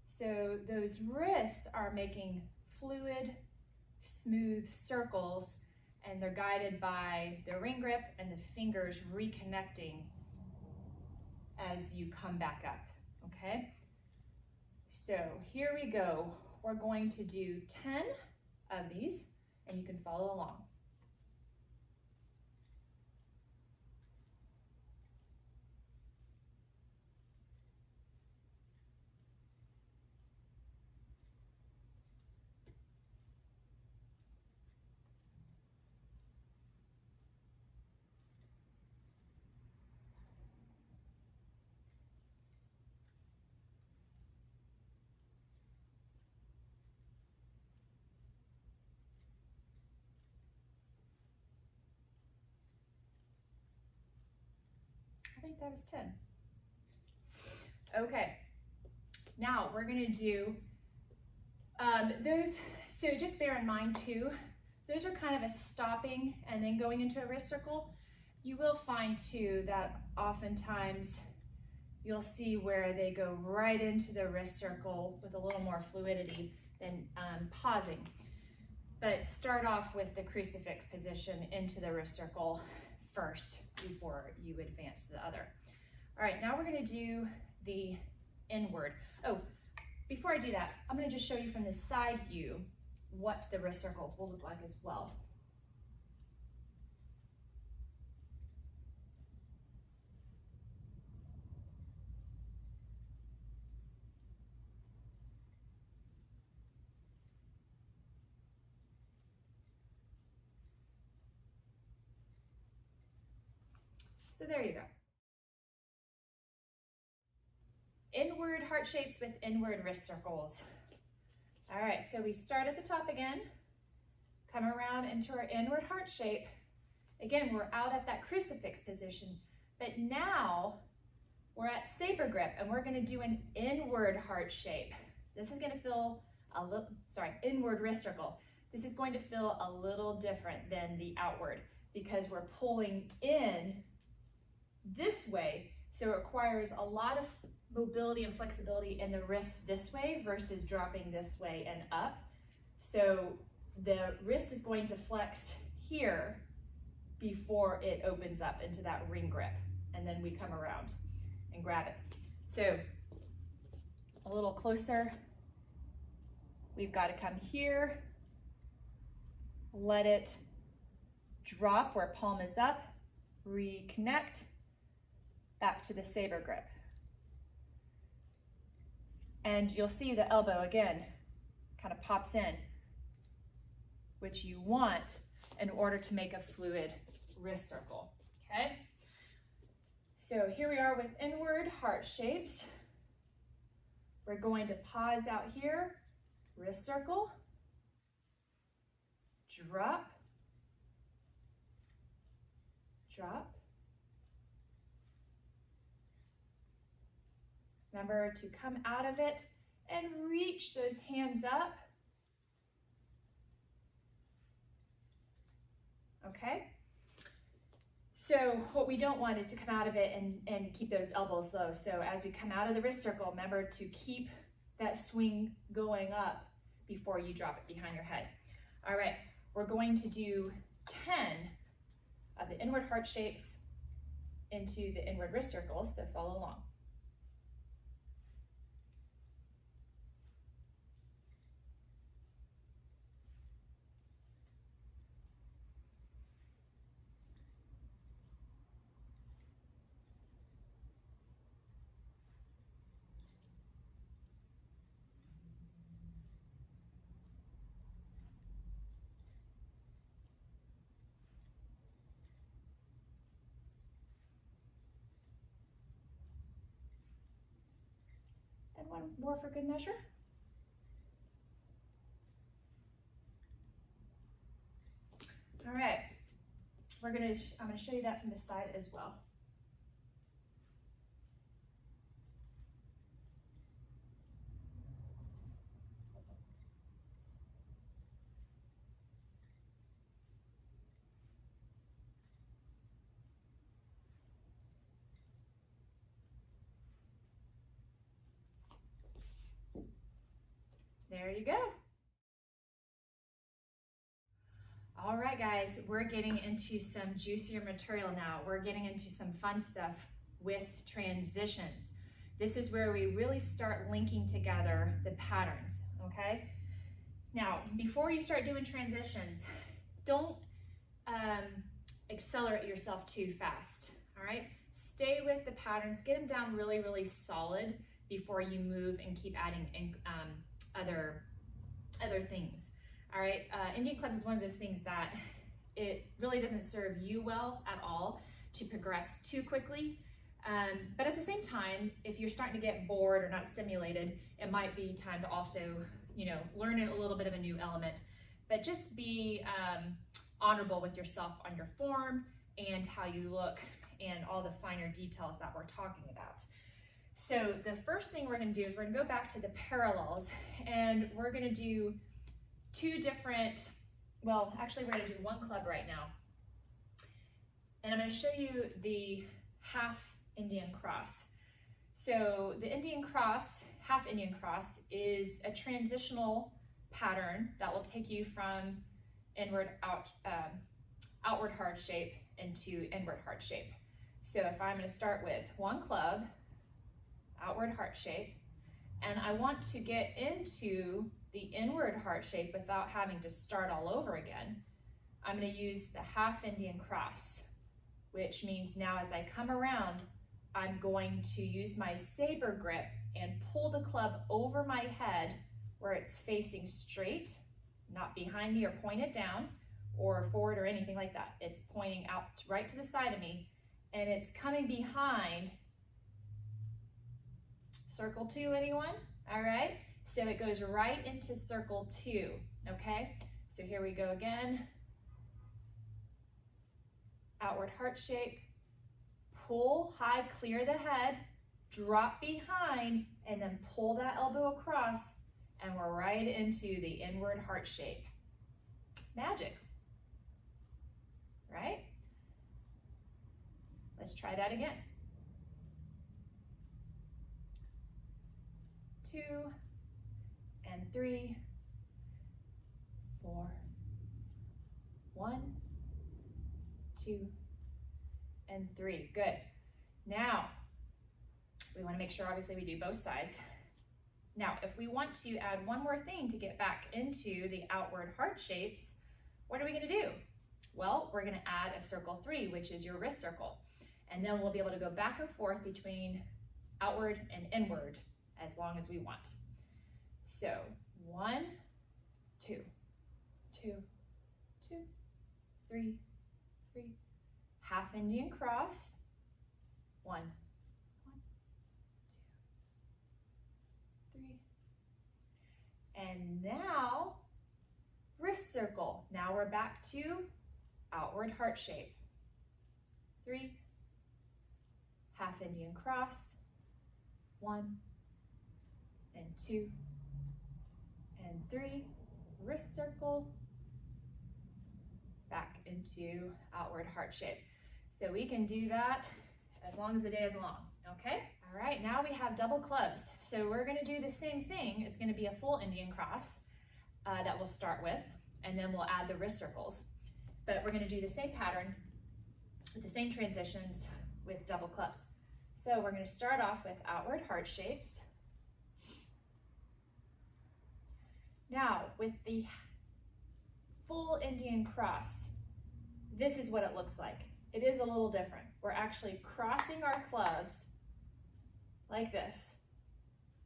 So those wrists are making fluid, smooth circles, and they're guided by the ring grip and the fingers reconnecting as you come back up, okay? So here we go. We're going to do 10 of these, and you can follow along. I think that was 10. Okay, now we're gonna do those, so just bear in mind too, those are kind of a stopping and then going into a wrist circle. You will find too that oftentimes you'll see where they go right into the wrist circle with a little more fluidity than pausing. But start off with the crucifix position into the wrist circle first before you advance to the other. All right, now we're gonna do the inward. Oh, before I do that, I'm going to just show you from the side view what the wrist circles will look like as well. So there you go. Inward heart shapes with inward wrist circles. All right, so we start at the top again, come around into our inward heart shape. Again, we're out at that crucifix position, but now we're at saber grip and we're gonna do an inward heart shape. This is gonna feel a little, inward wrist circle. This is going to feel a little different than the outward because we're pulling in this way, so it requires a lot of mobility and flexibility in the wrists this way versus dropping this way and up. So the wrist is going to flex here before it opens up into that ring grip, and then we come around and grab it. So a little closer, we've got to come here, let it drop where palm is up, reconnect, back to the saber grip. And you'll see the elbow again kind of pops in, which you want in order to make a fluid wrist circle, okay? So here we are with inward heart shapes. We're going to pause out here, wrist circle, drop, drop. Remember to come out of it and reach those hands up. Okay? So what we don't want is to come out of it and keep those elbows low. So as we come out of the wrist circle, remember to keep that swing going up before you drop it behind your head. All right, we're going to do 10 of the inward heart shapes into the inward wrist circles, so follow along. And one more for good measure. All right, I'm gonna show you that from the side as well. There you go. All right, guys, we're getting into some juicier material now. We're getting into some fun stuff with transitions. This is where we really start linking together the patterns, okay? Now, before you start doing transitions, don't accelerate yourself too fast, all right? Stay with the patterns, get them down really, really solid before you move and keep adding other things. All right, Indian clubs is one of those things that it really doesn't serve you well at all to progress too quickly. But at the same time, if you're starting to get bored or not stimulated, it might be time to also, learn a little bit of a new element. But just be honorable with yourself on your form and how you look and all the finer details that we're talking about. So the first thing we're going to do is we're going to go back to the parallels, and we're going to do two different, well, actually we're going to do one club right now. And I'm going to show you the half Indian cross. So the Indian cross, half Indian cross, is a transitional pattern that will take you from outward heart shape into inward heart shape. So if I'm going to start with one club, outward heart shape, And I want to get into the inward heart shape without having to start all over again. I'm going to use the half Indian cross, which means now as I come around, I'm going to use my saber grip and pull the club over my head where it's facing straight, not behind me or pointed down or forward or anything like that. It's pointing out right to the side of me, and it's coming behind. Circle 2, anyone? All right, so it goes right into circle 2, okay? So here we go again. Outward heart shape, pull high, clear the head, drop behind, and then pull that elbow across, and we're right into the inward heart shape. Magic, right? Let's try that again. 2 and 3, 4, 1, 2, and 3. Good. Now, we want to make sure obviously we do both sides. Now, if we want to add one more thing to get back into the outward heart shapes, what are we going to do? Well, we're going to add a circle 3, which is your wrist circle. And then we'll be able to go back and forth between outward and inward as long as we want. So 1, 2, 2, 2, 3, 3, half Indian cross, 1, 1, 2, 3, and now wrist circle. Now we're back to outward heart shape. 3, half Indian cross, 1, and 2, and 3, wrist circle, back into outward heart shape. So we can do that as long as the day is long, okay? All right, now we have double clubs. So we're gonna do the same thing. It's gonna be a full Indian cross that we'll start with, and then we'll add the wrist circles. But we're gonna do the same pattern with the same transitions with double clubs. So we're gonna start off with outward heart shapes. Now, with the full Indian cross, this is what it looks like. It is a little different. We're actually crossing our clubs like this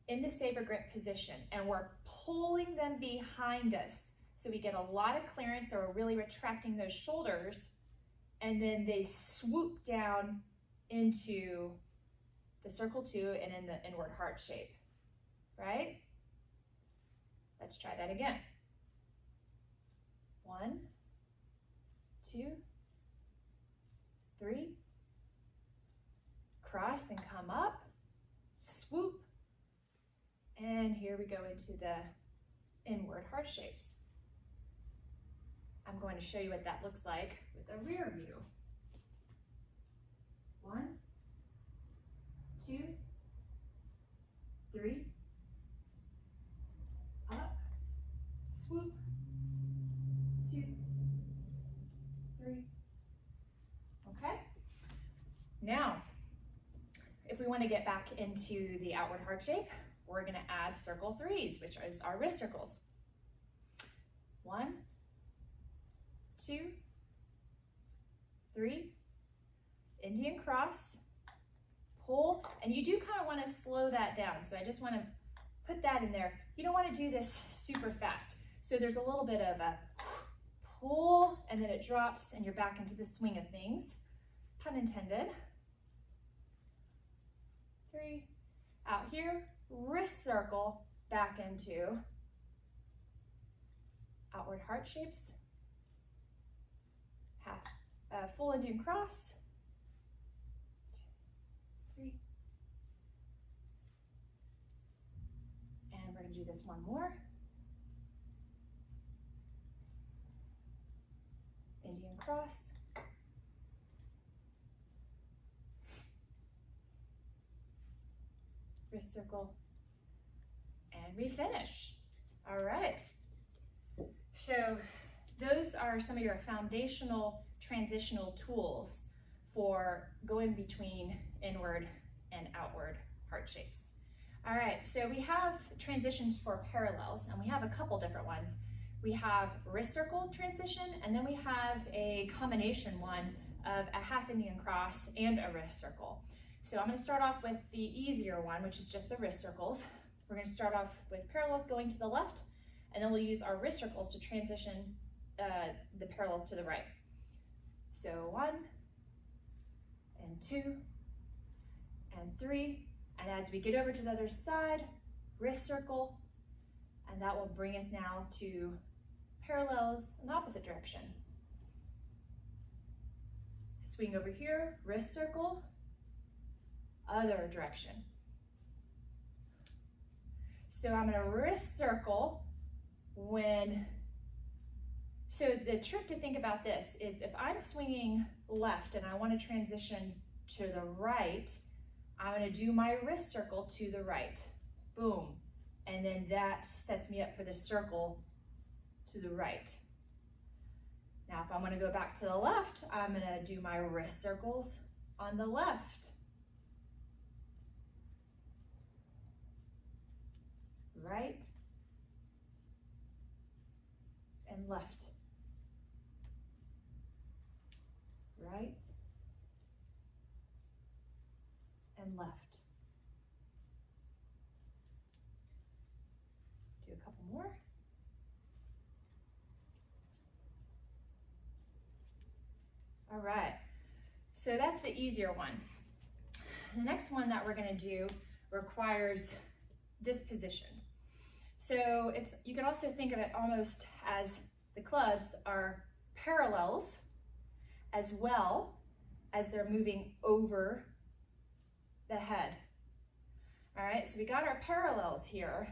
in the saber grip position, and we're pulling them behind us so we get a lot of clearance, or we're really retracting those shoulders, and then they swoop down into the circle 2 and in the inward heart shape, right? Let's try that again. 1, 2, 3, cross and come up, swoop, and here we go into the inward heart shapes. I'm going to show you what that looks like with a rear view. 1, 2, 3, up, swoop, 2, 3. Okay? Now, if we want to get back into the outward heart shape, we're going to add circle 3s, which is our wrist circles. 1, 2, 3, Indian cross, pull, and you do kind of want to slow that down. So I just want to put that in there. You don't want to do this super fast. So there's a little bit of a pull, and then it drops, and you're back into the swing of things. Pun intended. 3, out here, wrist circle, back into outward heart shapes. Half, full Indian cross. 2, 3. And we're going to do this one more. Indian cross. Wrist circle. And we finish. All right. So those are some of your foundational transitional tools for going between inward and outward heart shapes. All right, so we have transitions for parallels, and we have a couple different ones. We have wrist circle transition, and then we have a combination one of a half Indian cross and a wrist circle. So I'm going to start off with the easier one, which is just the wrist circles. We're going to start off with parallels going to the left, and then we'll use our wrist circles to transition the parallels to the right. So 1 and 2 and 3, and as we get over to the other side, wrist circle, and that will bring us now to parallels in the opposite direction. Swing over here, wrist circle, other direction. So I'm going to wrist circle so the trick to think about this is if I'm swinging left and I want to transition to the right, I'm going to do my wrist circle to the right. Boom. And then that sets me up for the circle to the right. Now, if I want to go back to the left, I'm going to do my wrist circles on the left. Right and left. Right and left. Do a couple more. All right, so that's the easier one. The next one that we're going to do requires this position. So you can also think of it almost as the clubs are parallels as well as they're moving over the head. All right, so we got our parallels here.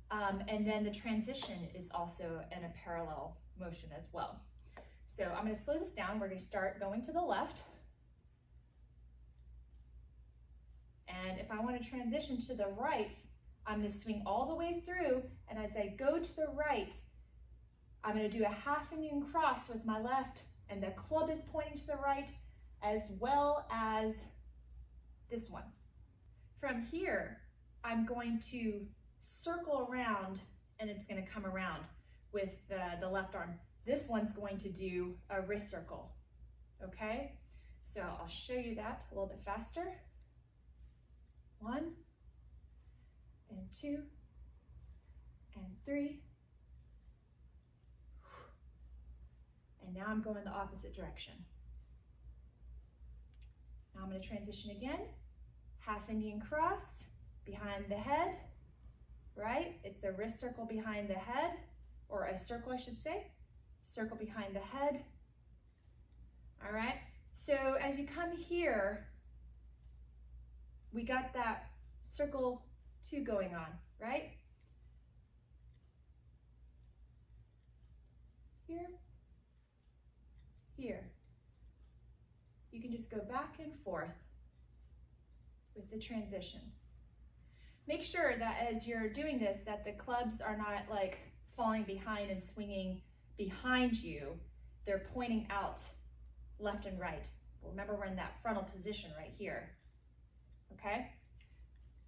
And then the transition is also in a parallel motion as well. So I'm going to slow this down. We're going to start going to the left. And if I want to transition to the right, I'm going to swing all the way through. And as I go to the right, I'm going to do a half Indian cross with my left. And the club is pointing to the right as well as this one. From here, I'm going to circle around and it's going to come around with the left arm. This one's going to do a wrist circle, okay? So I'll show you that a little bit faster. 1 and 2 and 3. And now I'm going the opposite direction. Now I'm going to transition again. Half Indian cross behind the head, right? It's a wrist circle behind the head, or a circle, I should say. Circle behind the head. All right, so as you come here, we got that circle 2 going on, right? Here, here. You can just go back and forth with the transition. Make sure that as you're doing this, that the clubs are not like falling behind and swinging behind you. They're pointing out left and right. Remember, we're in that frontal position right here, okay?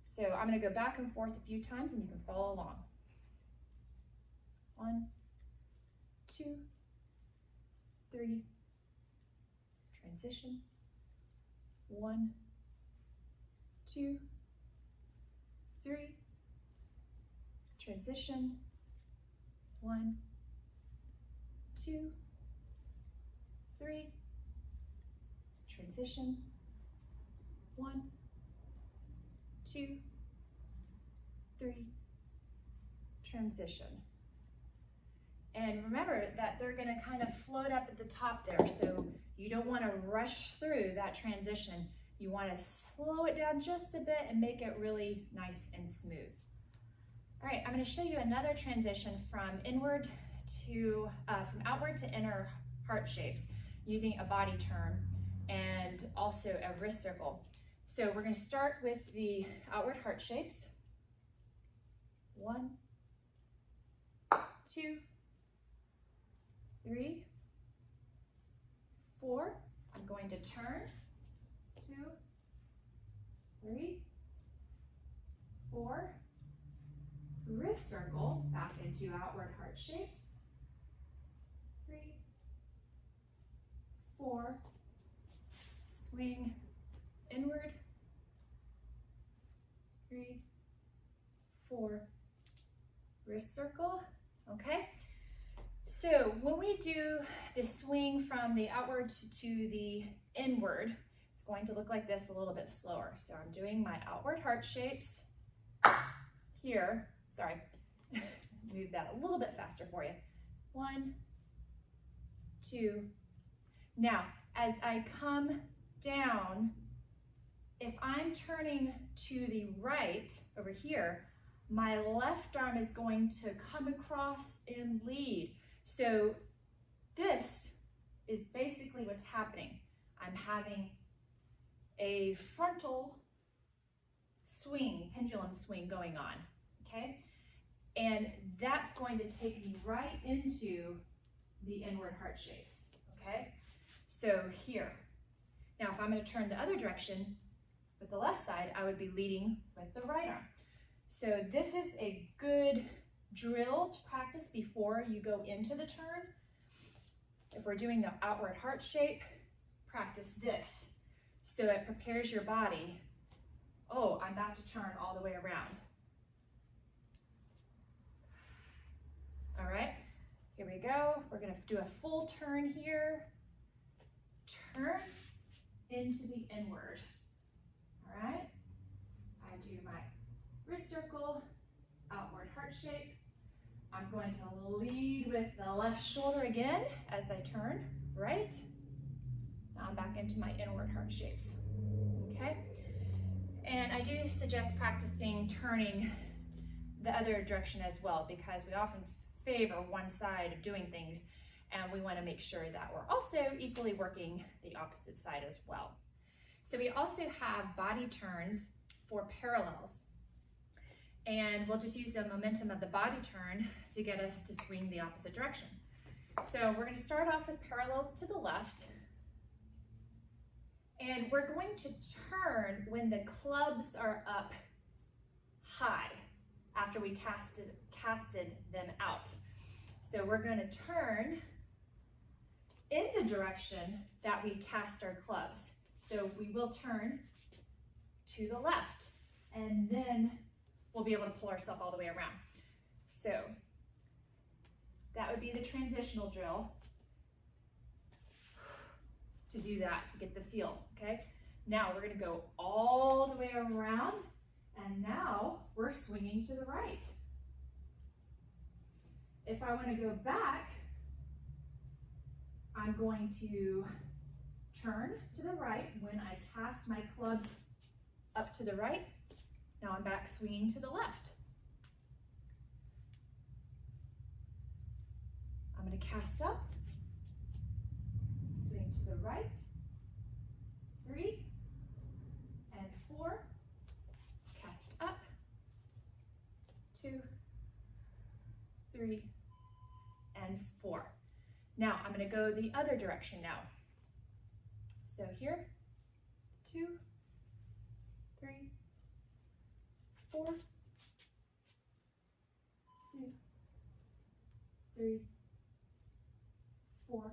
So I'm going to go back and forth a few times and you can follow along. 1, 2, 3, transition. 1, 2, 3, transition. 1, 2, 3, transition. 1, 2, 3, transition. And remember that they're going to kind of float up at the top there, so you don't want to rush through that transition. You want to slow it down just a bit and make it really nice and smooth. All right, I'm going to show you another transition from outward to inner heart shapes using a body turn and also a wrist circle. So we're going to start with the outward heart shapes. 1, 2, 3, 4. I'm going to turn. 2, 3, 4, wrist circle, back into outward heart shapes, 3, 4, swing inward, 3, 4, wrist circle, okay? So when we do the swing from the outward to the inward, it's going to look like this a little bit slower. So I'm doing my outward heart shapes here. Sorry, move that a little bit faster for you. 1, 2. Now, as I come down, if I'm turning to the right over here, my left arm is going to come across and lead. So this is basically what's happening. I'm having a frontal swing, pendulum swing going on, okay? And that's going to take me right into the inward heart shapes, okay? So here. Now, if I'm going to turn the other direction with the left side, I would be leading with the right arm. So this is a good drill to practice before you go into the turn. If we're doing the outward heart shape, practice this so it prepares your body. Oh, I'm about to turn all the way around. All right, here we go. We're going to do a full turn here. Turn into the inward. All right, I do my wrist circle, outward heart shape. I'm going to lead with the left shoulder again as I turn right. Now I'm back into my inward heart shapes, okay? And I do suggest practicing turning the other direction as well, because we often favor one side of doing things, and we want to make sure that we're also equally working the opposite side as well. So we also have body turns for parallels. And we'll just use the momentum of the body turn to get us to swing the opposite direction. So we're going to start off with parallels to the left. And we're going to turn when the clubs are up high after we casted them out. So we're going to turn in the direction that we cast our clubs. So we will turn to the left, and then we'll be able to pull ourselves all the way around. So that would be the transitional drill to do that, to get the feel, okay? Now we're gonna go all the way around, and now we're swinging to the right. If I wanna go back, I'm going to turn to the right when I cast my clubs up to the right. Now I'm back swinging to the left. I'm going to cast up, swing to the right, 3 and 4, cast up, 2, 3, and 4. Now I'm going to go the other direction now. So here, 2, 3, 4, 2, 3, 4,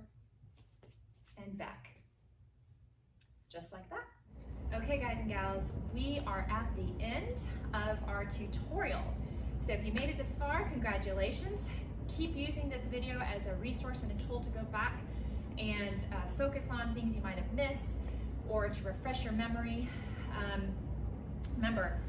and back. Just like that. Okay, guys and gals, we are at the end of our tutorial. So if you made it this far, congratulations. Keep using this video as a resource and a tool to go back and focus on things you might have missed or to refresh your memory. Remember,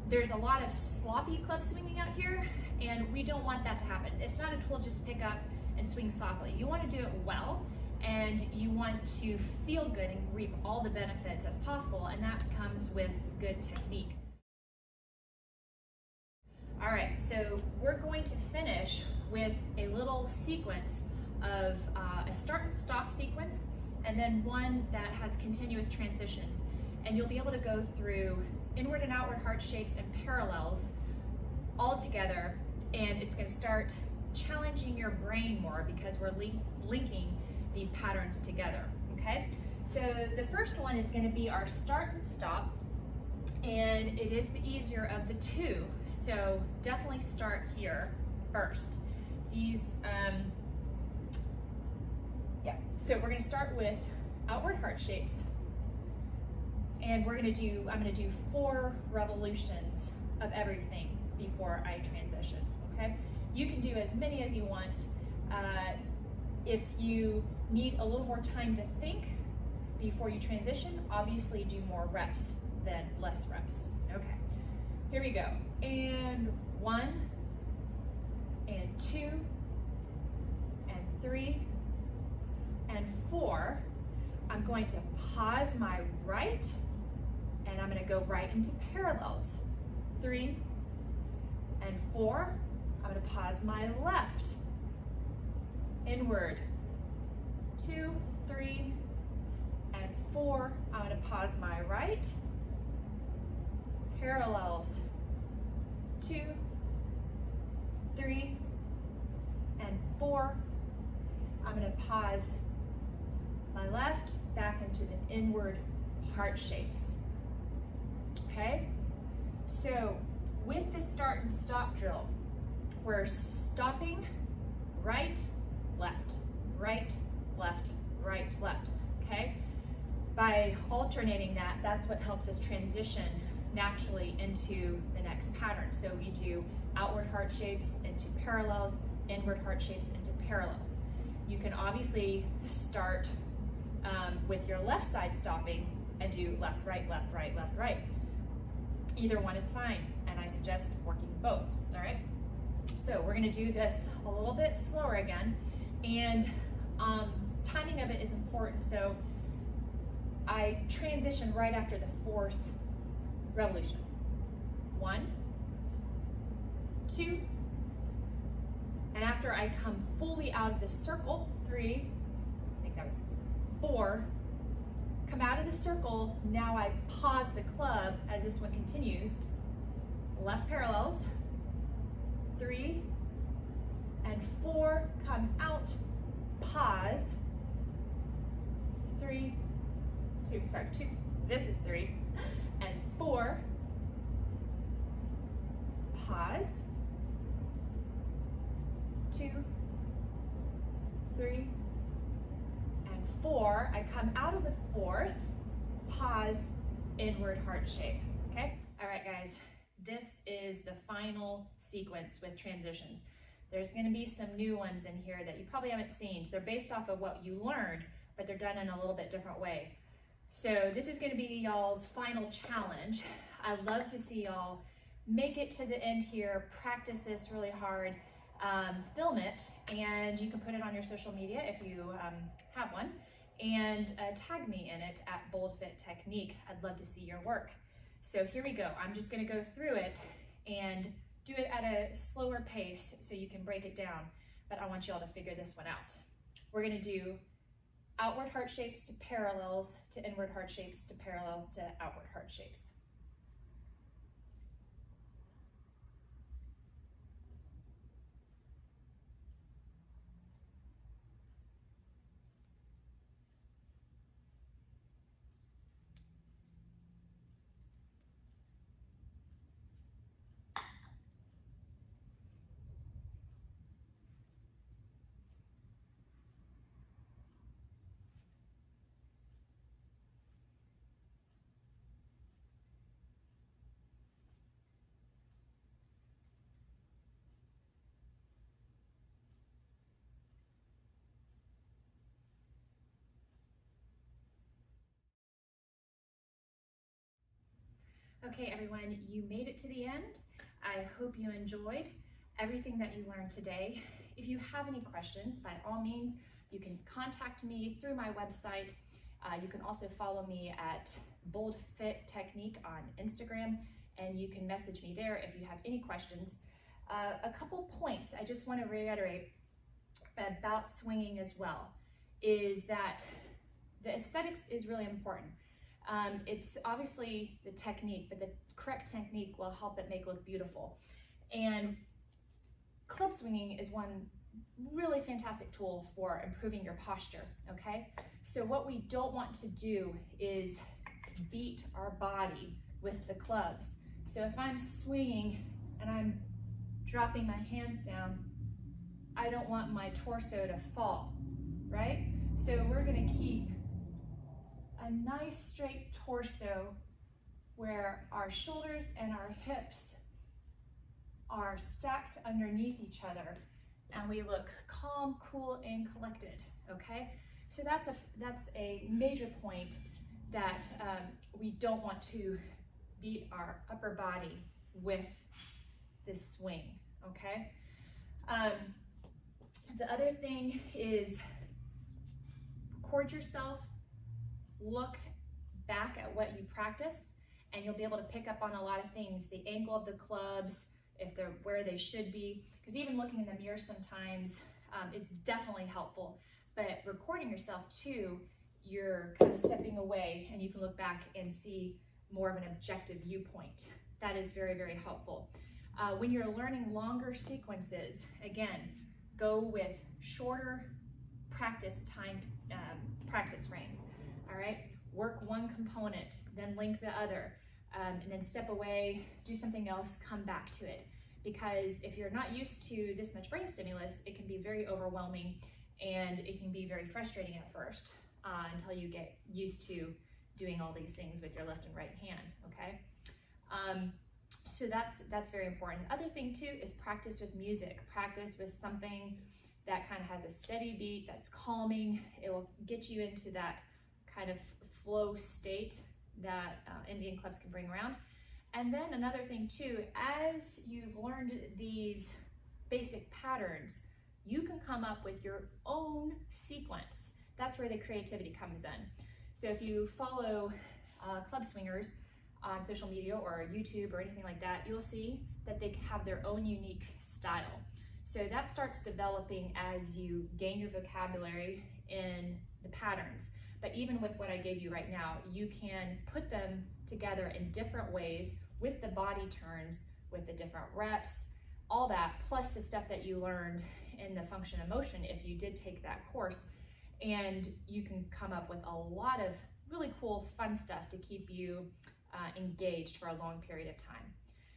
there's a lot of sloppy club swinging out here, and we don't want that to happen. It's not a tool just to pick up and swing sloppily. You want to do it well, and you want to feel good and reap all the benefits as possible, and that comes with good technique. All right, so we're going to finish with a little sequence of a start and stop sequence, and then one that has continuous transitions. And you'll be able to go through inward and outward heart shapes and parallels all together, and it's going to start challenging your brain more because we're linking these patterns together, okay? So the first one is going to be our start and stop, and it is the easier of the two. So definitely start here first. So we're gonna start with outward heart shapes, and I'm gonna do 4 revolutions of everything before I transition, okay? You can do as many as you want. If you need a little more time to think before you transition, obviously do more reps than less reps. Okay, here we go. And 1, and 2, and 3, and 4. I'm going to pause my right, and I'm going to go right into parallels. 3 and 4. I'm going to pause my left, inward. 2, 3, and 4. I'm going to pause my right, parallels. 2, 3, and 4. I'm going to pause my left back into the inward heart shapes. Okay? So with the start and stop drill, we're stopping right, left, right, left, right, left. Okay? By alternating that, that's what helps us transition naturally into the next pattern. So we do outward heart shapes into parallels, inward heart shapes into parallels. You can obviously start with your left side stopping and do left, right, left, right, left, right. Either one is fine, and I suggest working both, all right? So we're gonna do this a little bit slower again, and timing of it is important. So I transition right after the 4th revolution. 1, 2, and after I come fully out of the circle, 3, I think that was 4, come out of the circle, now I pause the club as this one continues, left parallels, 3 and 4, come out, pause, 3, 2, this is 3, and 4, pause, 2, 3, and 4. I come out of the 4th, pause, inward heart shape, okay? All right, guys, this is the final sequence with transitions. There's gonna be some new ones in here that you probably haven't seen. They're based off of what you learned, but they're done in a little bit different way. So this is gonna be y'all's final challenge. I'd love to see y'all make it to the end here, practice this really hard, film it, and you can put it on your social media if you have one, and tag me in it at Bold Fit Technique. I'd love to see your work. So here we go. I'm just gonna go through it and do it at a slower pace so you can break it down, but I want y'all to figure this one out. We're gonna do outward heart shapes to parallels to inward heart shapes to parallels to outward heart shapes. Okay, everyone, you made it to the end. I hope you enjoyed everything that you learned today. If you have any questions, by all means, you can contact me through my website. You can also follow me at Bold Fit Technique on Instagram, and you can message me there if you have any questions. A couple points I just want to reiterate about swinging as well is that the aesthetics is really important. It's obviously the technique, but the correct technique will help it look beautiful. And club swinging is one really fantastic tool for improving your posture, okay? So what we don't want to do is beat our body with the clubs. So if I'm swinging and I'm dropping my hands down, I don't want my torso to fall, right? So we're gonna keep a nice straight torso where our shoulders and our hips are stacked underneath each other, and we look calm, cool, and collected, okay? So that's a major point that we don't want to beat our upper body with this swing, okay? The other thing is record yourself, look back at what you practice, and you'll be able to pick up on a lot of things, the angle of the clubs, if they're where they should be, because even looking in the mirror sometimes is definitely helpful, but recording yourself too, you're kind of stepping away and you can look back and see more of an objective viewpoint. That is very, very helpful. When you're learning longer sequences, again, go with shorter practice time, practice frames, all right? Work one component, then link the other, and then step away, do something else, come back to it. Because if you're not used to this much brain stimulus, it can be very overwhelming and it can be very frustrating at first until you get used to doing all these things with your left and right hand, okay? So that's very important. The other thing too is practice with music. Practice with something that kind of has a steady beat, that's calming. It will get you into that kind of flow state that Indian clubs can bring around. And then another thing too, as you've learned these basic patterns, you can come up with your own sequence. That's where the creativity comes in. So if you follow club swingers on social media or YouTube or anything like that, you'll see that they have their own unique style. So that starts developing as you gain your vocabulary in the patterns. But even with what I gave you right now, you can put them together in different ways with the body turns, with the different reps, all that, plus the stuff that you learned in the function of motion if you did take that course. And you can come up with a lot of really cool, fun stuff to keep you engaged for a long period of time.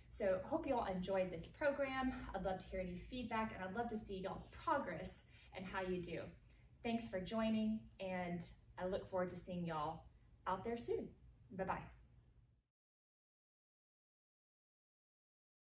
So hope you all enjoyed this program. I'd love to hear any feedback, and I'd love to see y'all's progress and how you do. Thanks for joining, and I look forward to seeing y'all out there soon. Bye-bye.